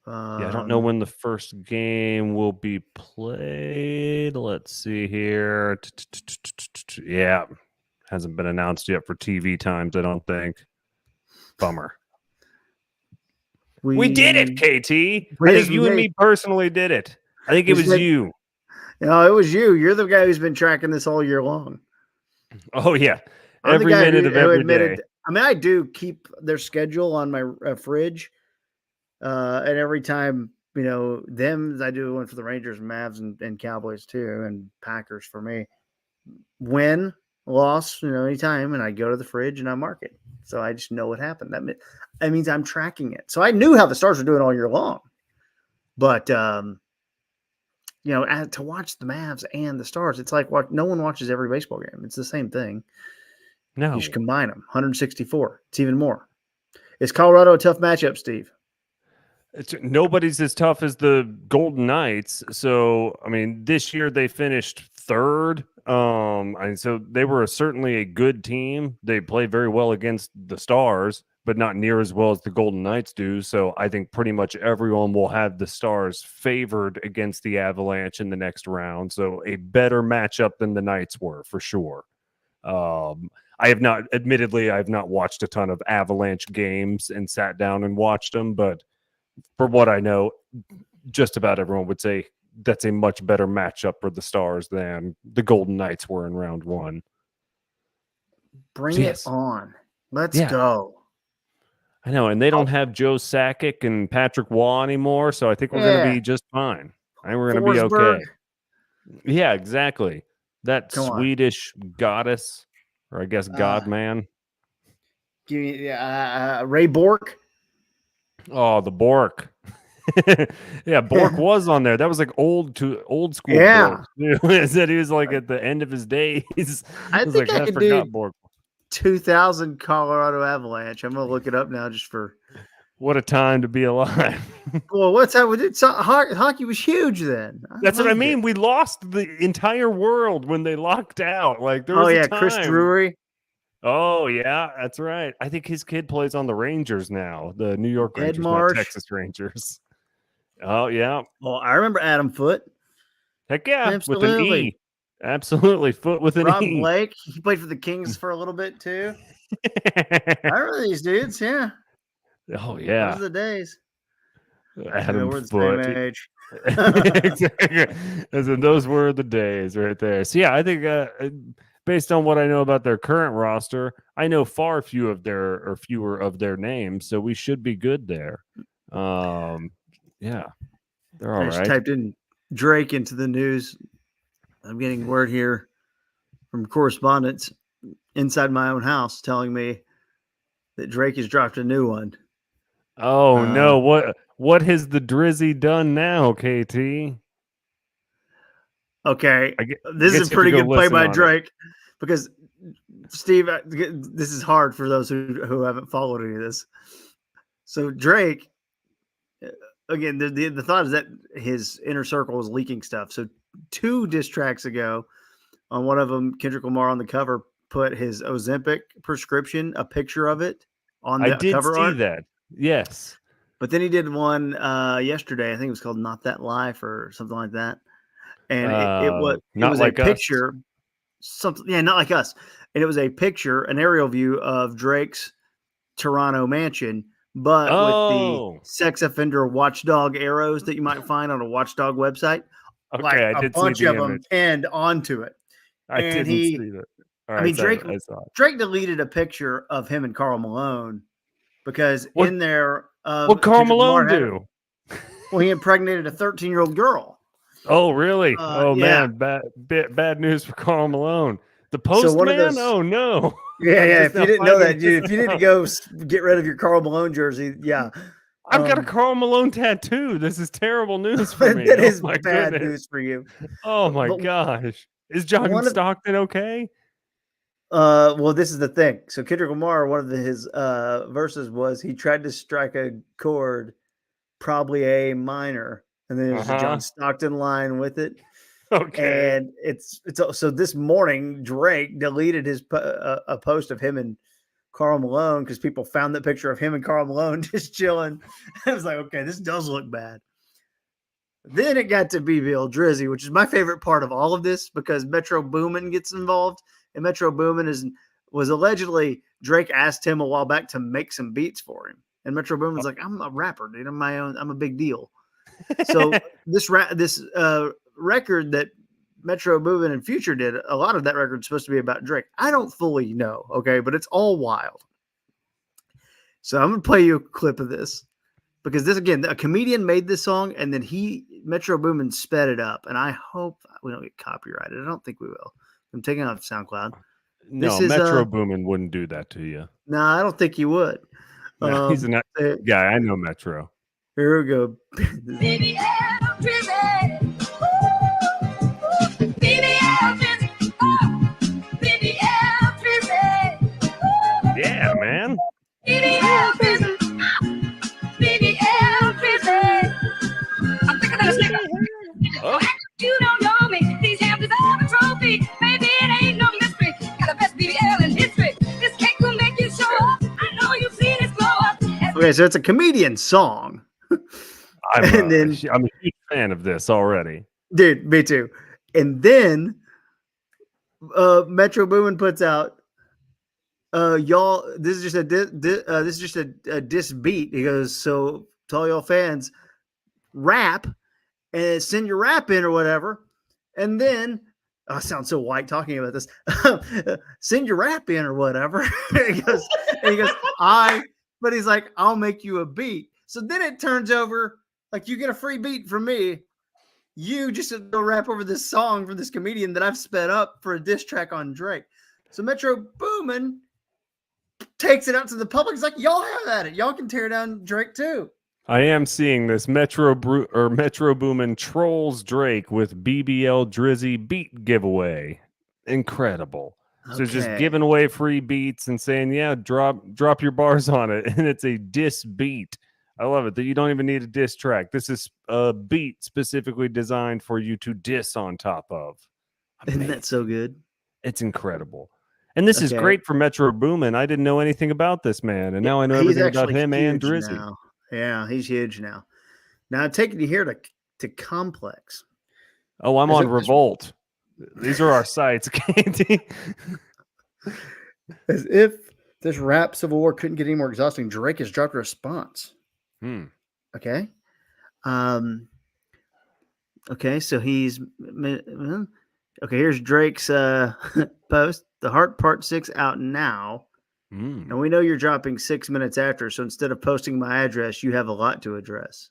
Yeah, I don't know when the first game will be played. Let's see here. Yeah, hasn't been announced yet for TV times, I don't think. Bummer. We did it, KT. I think you and me personally did it. I think it was you. No, it was you. You're the guy who's been tracking this all year long. Oh, yeah. Every minute of every day. I mean, I do keep their schedule on my fridge. And every time, you know, I do one for the Rangers, Mavs, and Cowboys too, and Packers for me. Win, loss, you know, anytime, and I go to the fridge and I mark it. So I just know what happened. That means I'm tracking it. So I knew how the Stars were doing all year long. But, you know, to watch the Mavs and the Stars, it's like no one watches every baseball game. It's the same thing. No. You should combine them. 164. It's even more. Is Colorado a tough matchup, Steve? Nobody's as tough as the Golden Knights. So, I mean, this year they finished third. And so they were certainly a good team. They play very well against the Stars, but not near as well as the Golden Knights do. So I think pretty much everyone will have the Stars favored against the Avalanche in the next round. So a better matchup than the Knights were for sure. I have not watched a ton of Avalanche games and sat down and watched them, but for what I know, just about everyone would say that's a much better matchup for the Stars than the Golden Knights were in round one. Bring it on. Let's go. I know, and they don't have Joe Sakic and Patrick Waugh anymore, so I think we're going to be just fine. I think we're going to be okay. Yeah, exactly. That Swedish goddess, or I guess God man. Give me Ray Bork. Oh, the Bork. Yeah, Bork was on there. That was like old school. Yeah, Bork. Said he was like at the end of his days. I think I could do Bork. 2000 Colorado Avalanche. I'm gonna look it up now just for. What a time to be alive. Well, what's that? Hockey was huge then. That's what I mean. We lost the entire world when they locked out. Like there was a time. Chris Drury. Oh yeah, that's right. I think his kid plays on the Rangers now, the New York Rangers, not Texas Rangers. Oh yeah. Well, I remember Adam Foote. Heck yeah, absolutely. With an E. Absolutely, Foote with an Rob E. Blake. He played for the Kings for a little bit too. I remember these dudes. Yeah. Oh yeah. Those are the days. Adam we're the Foote. same age. Exactly. Those were the days right there. So yeah, I think based on what I know about their current roster, I know fewer of their names, so we should be good there. Yeah, they're all right. I just typed in Drake into the news. I'm getting word here from correspondents inside my own house telling me that Drake has dropped a new one. Oh no! What has the Drizzy done now, KT? Okay, I, gue- I this is guess a you have to pretty go good play listen by on it. Drake because Steve, this is hard for those who haven't followed any of this. So Drake, uh, again, the thought is that his inner circle is leaking stuff. So 2 diss tracks ago, on one of them, Kendrick Lamar on the cover put his Ozempic prescription, a picture of it on I the did cover see art. that. Yes. But then he did one yesterday. I think it was called "Not That Life" or something like that. And it Not was a like us. picture, something, yeah, not like us. And it was a picture, an aerial view of Drake's Toronto mansion, but with the Oh, sex offender watchdog arrows that you might find on a watchdog website, okay. like I a did see bunch the of them image. pinned onto it. I And didn't see that. All I right, mean, so I saw it. Drake deleted a picture of him and Carl Malone because What in there, what Carl Kendrick Malone Lamar had, do? well, he impregnated a 13-year-old girl. Oh, really? Oh Yeah. man, bad news for Carl Malone. The So one of postman? those, Oh no. yeah, I'm yeah. just If you now didn't know finding that, this dude, if you need to out. go get rid of your Carl Malone jersey, yeah. I've got a Carl Malone tattoo. This is terrible news for me. That Oh is my bad goodness. news for you. Oh my But gosh. Is John one of Stockton okay? well, this is the thing. So Kendrick Lamar, one of his verses was he tried to strike a chord, probably A minor, and then there's a John Uh-huh. Stockton line with it. Okay. And it's so this morning Drake deleted a post of him and Carl Malone because people found that picture of him and Carl Malone just chilling. I was like, okay, this does look bad. Then it got to BBL Drizzy, which is my favorite part of all of this because Metro Boomin gets involved, and Metro Boomin was allegedly Drake asked him a while back to make some beats for him, and Metro Boomin's like, I'm a rapper, dude. I'm my own. I'm a big deal. So this record that Metro Boomin and Future did, a lot of that record is supposed to be about Drake. I don't fully know, okay, but it's all wild. So I'm gonna play you a clip of this because this again, a comedian made this song and then Metro Boomin sped it up, and I hope we don't get copyrighted. I don't think we will. I'm taking it off SoundCloud. This No, is Metro Boomin wouldn't do that to you. no, I don't think he would. No, he's a nice Eh, guy. I know Metro. here we go. Baby, I'm driven. Baby, I'm driven. Oh, baby, I'm driven. Yeah, man. Baby, I'm driven. Baby, I'm driven. I'm thinking of a sticker. Oh. You don't know me. These hampers are a trophy. Maybe it ain't no mystery. Got the best BBL in history. This cake will make you show up. I know you've seen it glow up. Okay, so it's a comedian song. I'm then, a huge fan of this already. dude, me too. And then Metro Boomin puts out y'all, this is just a diss beat. He goes, so to all y'all fans, rap and send your rap in or whatever. And then I sound so white talking about this. Send your rap in or whatever. he goes, but he's like, I'll make you a beat. So then it turns over like you get a free beat from me. You just go rap over this song from this comedian that I've sped up for a diss track on Drake. So Metro Boomin takes it out to the public. It's like, y'all have at it. Y'all can tear down Drake too. I am seeing this Metro Boomin trolls Drake with BBL Drizzy beat giveaway. Incredible. So just giving away free beats and saying, yeah, drop your bars on it. And it's a diss beat. I love it that you don't even need a diss track. This is a beat specifically designed for you to diss on top of. Isn't that so good? It's incredible. And this is great for Metro Boomin. I didn't know anything about this man. And now I know everything about him and Drizzy. Now. Yeah, he's huge now. Now I'm taking you here to Complex. Oh, I'm on Revolt. These are our sites, Candy. As if this rap civil war couldn't get any more exhausting, Drake has dropped a response. Okay. Okay, so he's okay. Here's Drake's post. The Heart Part 6 out now. And we know you're dropping 6 minutes after. So instead of posting my address, you have a lot to address.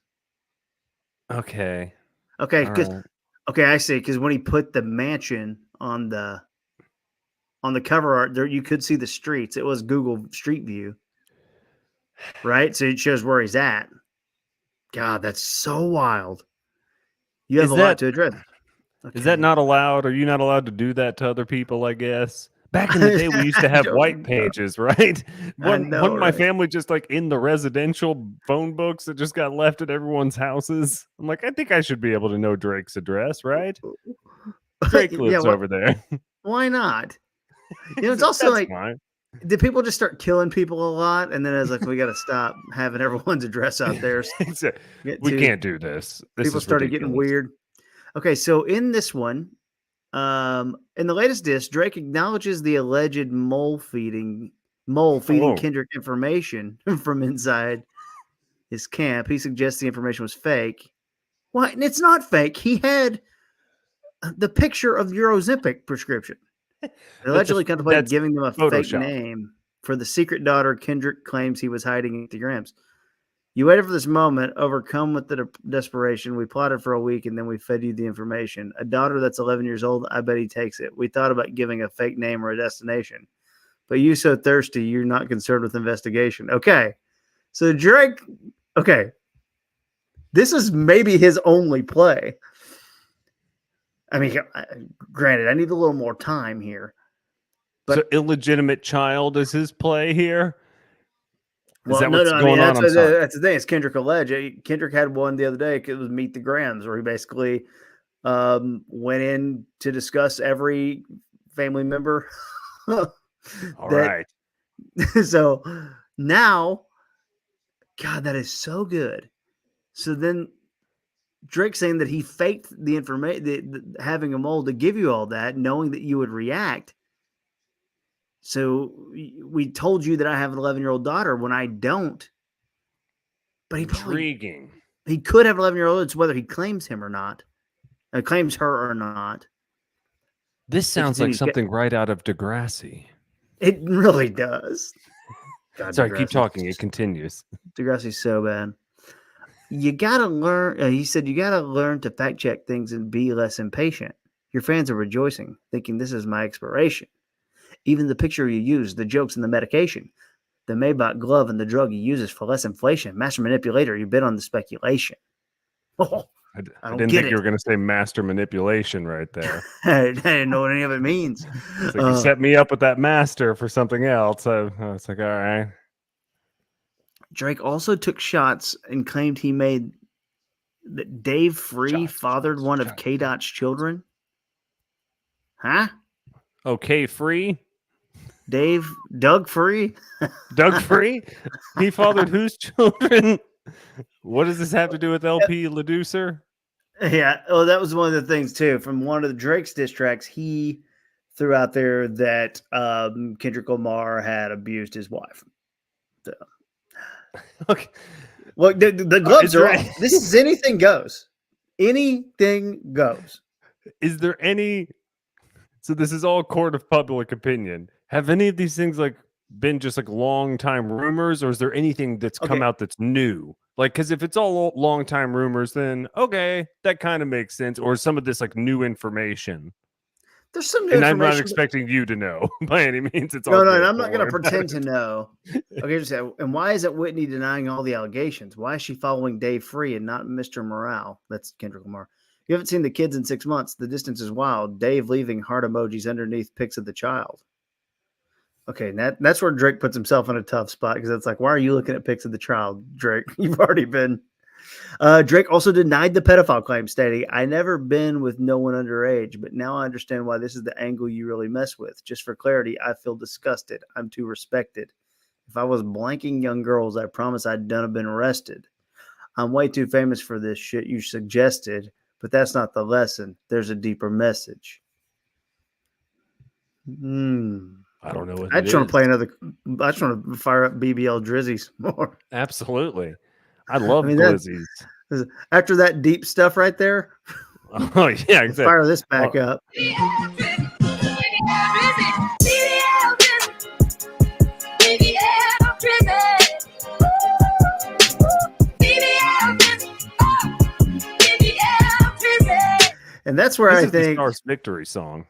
Okay. Okay. Okay, I see. Because when he put the mansion on the cover art, there you could see the streets. It was Google Street View, right? So it shows where he's at. God, that's so wild. You have Is a lot that to address. is that Okay. not allowed? Are you not allowed to do that to other people? I guess. Back in the day, we used to I have don't white know. pages, right? I One know, of my right? family just like in the residential phone books that just got left at everyone's houses. I'm like, I think I should be able to know Drake's address, right? Drake Yeah, lives over there. why not? He's It's like, also that's like, fine. did people just start killing people a lot? And then I was like, we got to stop having everyone's address out there. Get We to can't do this. This people is started getting ridiculous. weird. Okay, so in this one, in the latest disc, Drake acknowledges the alleged mole feeding Oh, Kendrick information from inside his camp. He suggests the information was fake. Why? And it's not fake. He had the picture of your Ozempic prescription. Allegedly contemplated that's giving them a fake Photoshop. name for the secret daughter Kendrick claims he was hiding at the Grams. You waited for this moment, overcome with the desperation. We plotted for a week and then we fed you the information. A daughter that's 11 years old, I bet he takes it. We thought about giving a fake name or a destination. But you so thirsty, you're not concerned with investigation. Okay. So Drake, okay. This is maybe his only play. I mean, granted, I need a little more time here. So But illegitimate child is his play here. Is well, that no, what's I mean going on? I'm sorry. that's the thing. It's Kendrick alleged. Kendrick had one the other day. It was Meet the Grams, where he basically went in to discuss every family member. All right. So now, God, that is so good. So then Drake saying that he faked the information, having a mole to give you all that, knowing that you would react. So we told you that I have an 11-year-old daughter when I don't. But Intriguing. he could have an 11-year-old. It's whether he claims him or not, claims her or not. This sounds like something right out of Degrassi. It really does. God, Sorry, keep talking. It continues. Degrassi's so bad. You gotta learn. He said you gotta learn to fact check things and be less impatient. Your fans are rejoicing, thinking this is my expiration. Even the picture you use, the jokes and the medication, the Maybach glove and the drug he uses for less inflation. Master manipulator, you bid on the speculation. Oh, I didn't think you were going to say master manipulation right there. I didn't know what any of it means. It's like you set me up with that master for something else. So it's like, all right. Drake also took shots and claimed he made that Dave Free fathered one of K. Dot's children. Huh? Okay, Free? Doug Free? Doug Free? He fathered whose children? What does this have to do with LP Leducer? Yeah, well, that was one of the things too. From one of the Drake's diss tracks, he threw out there that Kendrick Lamar had abused his wife. So. Okay. Well, the gloves are off. This is anything goes. Anything goes. Is there any? So this is all court of public opinion. Have any of these things like been just like long time rumors, or is there anything that's come out that's new? Like, because if it's all long time rumors, then okay, that kind of makes sense. Or some of this like new information. There's some new information. I'm not expecting you to know by any means. It's no, I'm not going to pretend to know. Okay, just say, and why isn't Whitney denying all the allegations? Why is she following Dave Free and not Mr. Morale? That's Kendrick Lamar. You haven't seen the kids in 6 months. The distance is wild. Dave leaving heart emojis underneath pics of the child. Okay, that's where Drake puts himself in a tough spot because it's like, why are you looking at pics of the child, Drake? You've already been. Drake also denied the pedophile claim, stating, I never been with no one underage, but now I understand why this is the angle you really mess with. Just for clarity, I feel disgusted. I'm too respected. If I was blanking young girls, I promise I'd done have been arrested. I'm way too famous for this shit you suggested, but that's not the lesson. There's a deeper message. I don't know what I just want to play another. I just want to fire up BBL Drizzies more. Absolutely. I love Glizzies. After that deep stuff right there. Oh, yeah, exactly. Fire this back up. And that's where I think the Stars victory song.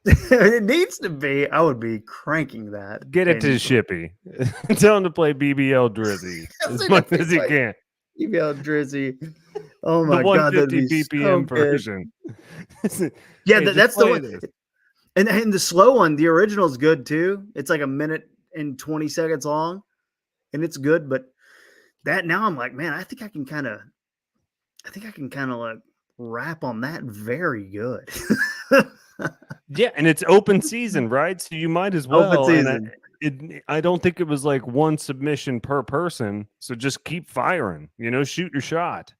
It needs to be. I would be cranking that. Get it to Shippy. Tell him to play BBL Drizzy as much as he can. BBL Drizzy. Oh The my God, that'd 150 be so BPM good. version. Yeah, Hey, just that's the play one. this. And the slow one, the original is good too. It's like a minute and 20 seconds long, and it's good. But that now I'm like, man, I think I can kind of like rap on that very good. Yeah, and it's open season, right? So you might as Open well. And season. I don't think it was like one submission per person. So just keep firing. Shoot your shot.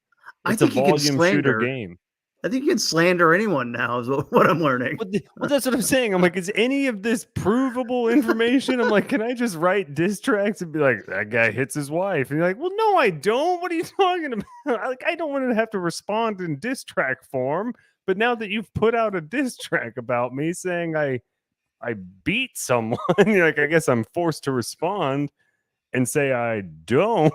I It's a think you can volume shooter slander. game. I think you can slander anyone now. Is what I'm learning. Well, that's what I'm saying. I'm like, is any of this provable information? I'm like, can I just write diss tracks and be like, that guy hits his wife? And you're like, well, no, I don't. What are you talking about? Like, I don't want to have to respond in diss track form. But now that you've put out a diss track about me saying I beat someone, you're like, I guess I'm forced to respond and say I don't,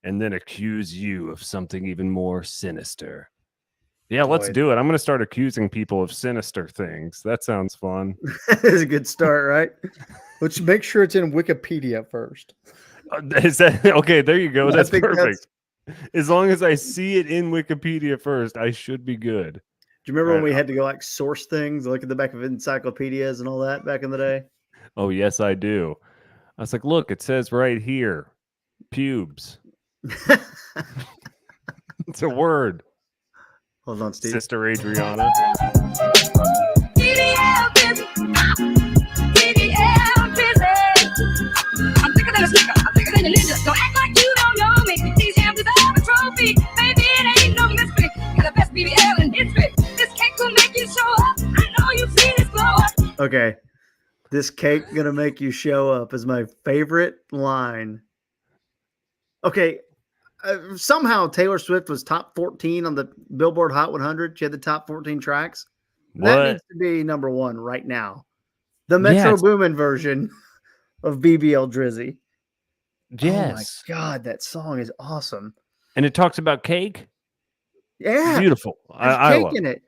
and then accuse you of something even more sinister. Yeah, let's Boy. do it. I'm going to start accusing people of sinister things. That sounds fun. That's a good start, right? Let's make sure it's in Wikipedia first. Is that okay? There you go. I That's think perfect. As long as I see it in Wikipedia first, I should be good. Do you remember when Right. we had to go like source things, look at the back of encyclopedias and all that back in the day? Oh, yes, I do. I was like, look, it says right here, pubes. It's a word. Hold on, Steve. Sister Adriana. DDL busy. DDL busy. I'm thicker than a sticker. I'm thicker than a ninja. Don't act like you don't know me. These hands deserve a trophy. Baby, it ain't no mystery. Got the best BBL in history. This cake will make you show up. I know you've seen this glow up. Okay. This cake gonna make you show up is my favorite line. Okay. Somehow Taylor Swift was top 14 on the Billboard Hot 100. She had the top 14 tracks. That What? needs to be number one right now. The Metro Yes. Boomin version of BBL Drizzy. Yes. Oh my God, that song is awesome. And it talks about cake. Yeah. Beautiful. There's I cake love in it.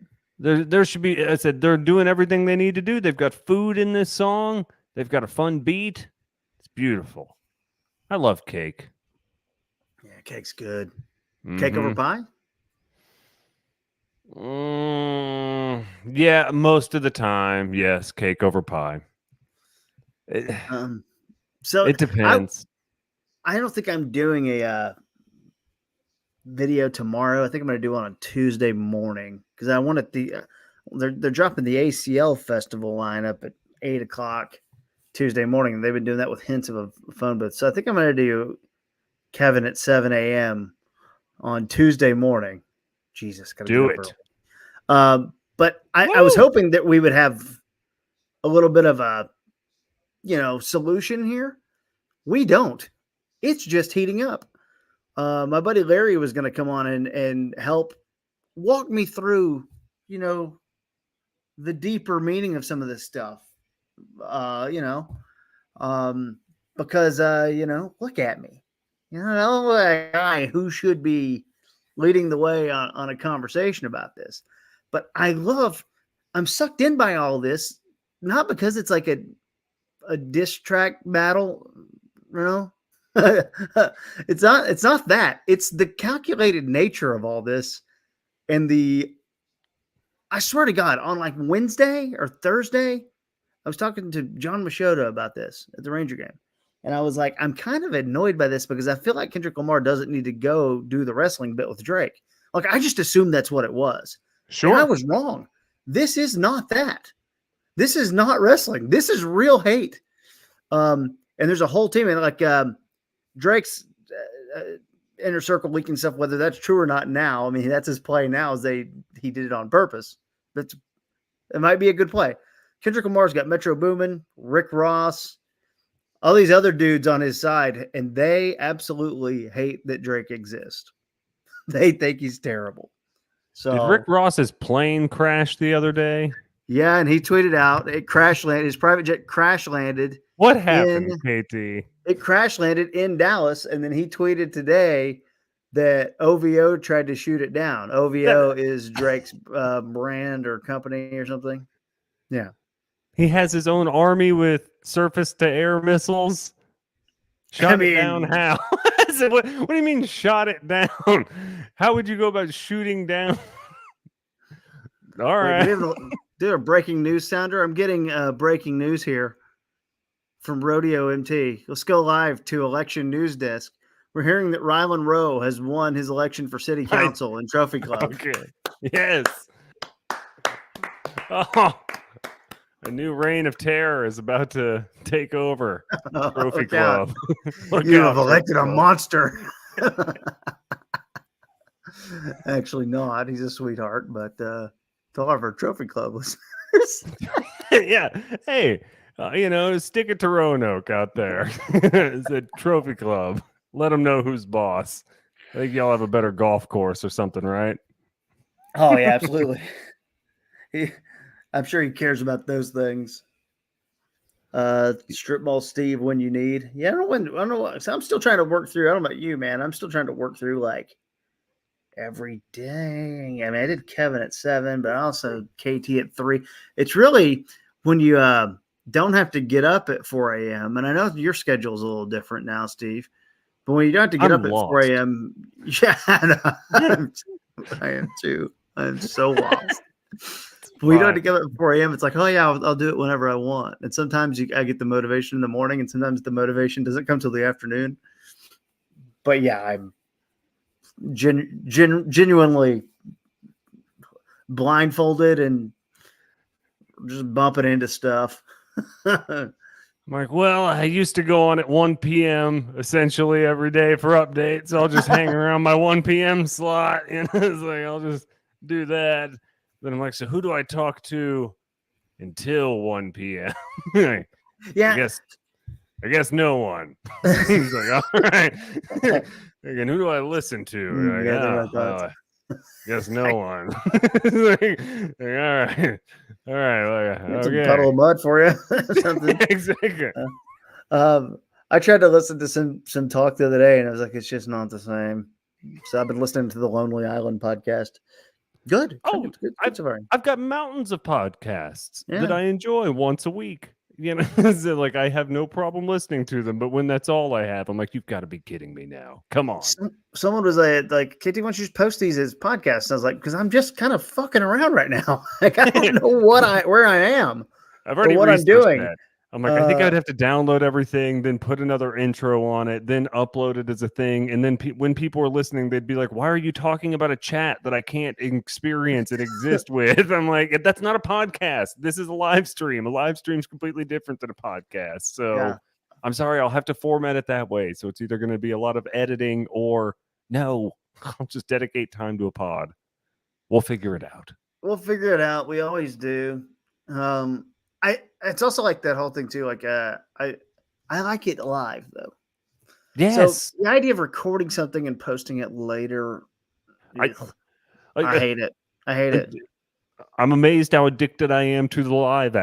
it. There should be. I said they're doing everything they need to do. They've got food in this song. They've got a fun beat. It's beautiful. I love cake. Yeah, cake's good. Cake over Mhm. pie? Yeah, most of the time, yes. Cake over pie. It, So it depends. I don't think I'm doing a video tomorrow. I think I'm going to do it on a Tuesday morning because I want it. They're dropping the ACL festival lineup at 8:00 Tuesday morning, and they've been doing that with hints of a phone booth. So I think I'm going to do Kevin at 7 a.m. on Tuesday morning. Jesus, gotta Do get up it. early. But I was Woo! hoping that we would have a little bit of a solution here. We don't. It's just heating up. My buddy Larry was going to come on and help walk me through, the deeper meaning of some of this stuff. Because look at me. A guy who should be leading the way on a conversation about this. But I'm sucked in by all this, not because it's like a diss track battle, it's not that. It's the calculated nature of all this. And I swear to God, on like Wednesday or Thursday, I was talking to John Machota about this at the Ranger game. And I was like, I'm kind of annoyed by this because I feel like Kendrick Lamar doesn't need to go do the wrestling bit with Drake. Like, I just assumed that's what it was. Sure. And I was wrong. This is not that. This is not wrestling. This is real hate. And there's a whole team, and like Drake's inner circle leaking stuff, whether that's true or not now. I mean, that's his play now, he did it on purpose. It might be a good play. Kendrick Lamar's got Metro Boomin, Rick Ross, all these other dudes on his side, and they absolutely hate that Drake exists. They think he's terrible. So did Rick Ross's plane crash the other day? Yeah, and he tweeted out it crash landed. His private jet crash landed. What happened, KT? It crash landed in Dallas, and then he tweeted today that OVO tried to shoot it down. OVO is Drake's brand or company or something. Yeah. He has his own army with surface to air missiles. Shot it down how? said, what do you mean shot it down? How would you go about shooting down? All Wait, right. do we have do a breaking news sounder? I'm getting breaking news here from Rodeo MT. Let's go live to election news desk. We're hearing that Rylan Rowe has won his election for city council and trophy club. Okay. Yes. Oh, a new reign of terror is about to take over Trophy Look out. Club. Look You out, have elected a Trophy Club. monster. Actually, not. He's a sweetheart, but to all of our trophy club listeners. Yeah. Hey, stick it to Roanoke out there. It's a Trophy Club. Let them know who's boss. I think y'all have a better golf course or something, right? Oh, yeah, absolutely. I'm sure he cares about those things. Strip mall Steve when you need. Yeah, I don't know. So I'm still trying to work through. I don't know about you, man. I'm still trying to work through like every day. I mean, I did Kevin at 7, but also KT at 3. It's really when you don't have to get up at 4 a.m. And I know your schedule is a little different now, Steve. But when you don't have to get I'm up at lost. 4 a.m., yeah, I am too. I'm so lost. We don't have to get up at 4 a.m. It's like, oh yeah, I'll do it whenever I want. And sometimes I get the motivation in the morning, and sometimes the motivation doesn't come till the afternoon. But yeah, I'm genuinely blindfolded and just bumping into stuff. I'm like, well, I used to go on at 1 p.m. essentially every day for updates. I'll just hang around my 1 p.m. slot. It's like, I'll just do that. Then I'm like, so who do I talk to until 1 p.m.? Yeah. I guess no one. He's like, all right. Again, who do I listen to? Like, guess no one. Like, all right. All right. It's Okay. a puddle of mud for you. Something. Exactly. I tried to listen to some talk the other day, and I was like, it's just not the same. So I've been listening to the Lonely Island podcast. Good. Oh, it's good so far. I've got mountains of podcasts that Yeah. I enjoy once a week. So like I have no problem listening to them, but when that's all I have, I'm like, you've got to be kidding me now. Come on. Someone was like, KT, why don't you just post these as podcasts? And I was like, because I'm just kind of fucking around right now. Like, I don't know where I am. I've already what I'm doing. That. I'm like, I think I'd have to download everything, then put another intro on it, then upload it as a thing. And then when people are listening, they'd be like, why are you talking about a chat that I can't experience and exist with? I'm like, that's not a podcast. This is a live stream. A live stream is completely different than a podcast. So Yeah. I'm sorry, I'll have to format it that way. So it's either going to be a lot of editing or no, I'll just dedicate time to a pod. We'll figure it out. We'll figure it out. We always do. It's also like that whole thing too. Like, I like it live though. Yes. So the idea of recording something and posting it later, I hate it. I hate it. I'm amazed how addicted I am to the live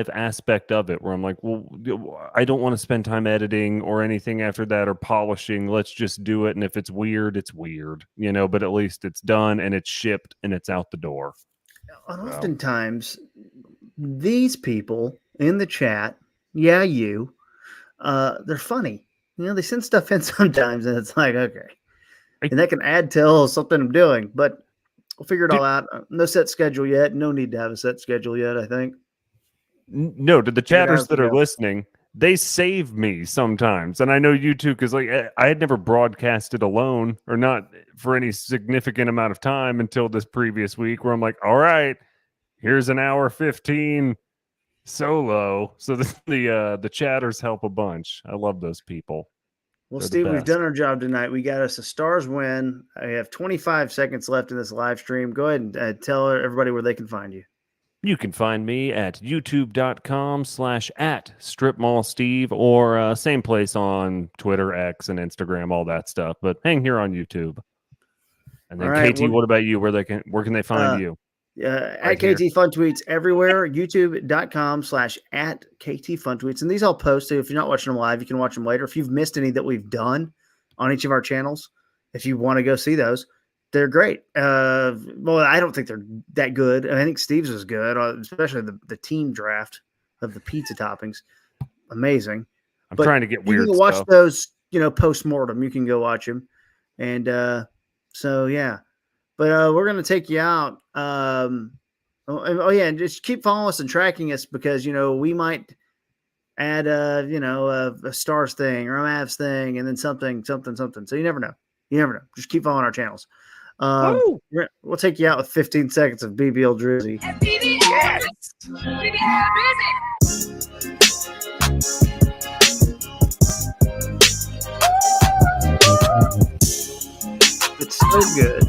aspect of it, where I'm like, well, I don't want to spend time editing or anything after that or polishing. Let's just do it. And if it's weird, it's weird, but at least it's done and it's shipped and it's out the door. And oftentimes these people in the chat, they're funny. They send stuff in sometimes and it's like, okay. And that can add to something I'm doing, but we'll figure it all out. No set schedule yet. No need to have a set schedule yet, I think. No, to the chatters that are listening, they save me sometimes. And I know you too, because like I had never broadcasted alone or not for any significant amount of time until this previous week where I'm like, all right, here's an hour 15 solo. So the chatters help a bunch. I love those people. Well, Steve, we've done our job tonight. We got us a Stars win. I have 25 seconds left in this live stream. Go ahead and tell everybody where they can find you. You can find me at youtube.com/@stripmallsteve or same place on Twitter, X, and Instagram, all that stuff. But hang here on YouTube. And then KT, what about you? Where can they find you? At KT Fun Tweets everywhere, youtube.com/@KT Fun Tweets. And these I'll post. If you're not watching them live, you can watch them later. If you've missed any that we've done on each of our channels, if you want to go see those, they're great. Well, I don't think they're that good. I think Steve's was good, especially the team draft of the pizza toppings. Amazing. I'm trying to get weird You can watch stuff. those post-mortem. You can go watch him. And so, yeah. But we're going to take you out. And just keep following us and tracking us because, we might add a Stars thing or a Mavs thing and then something. So you never know. Just keep following our channels. We'll take you out with 15 seconds of BBL Drizzy. Yes. It's so good.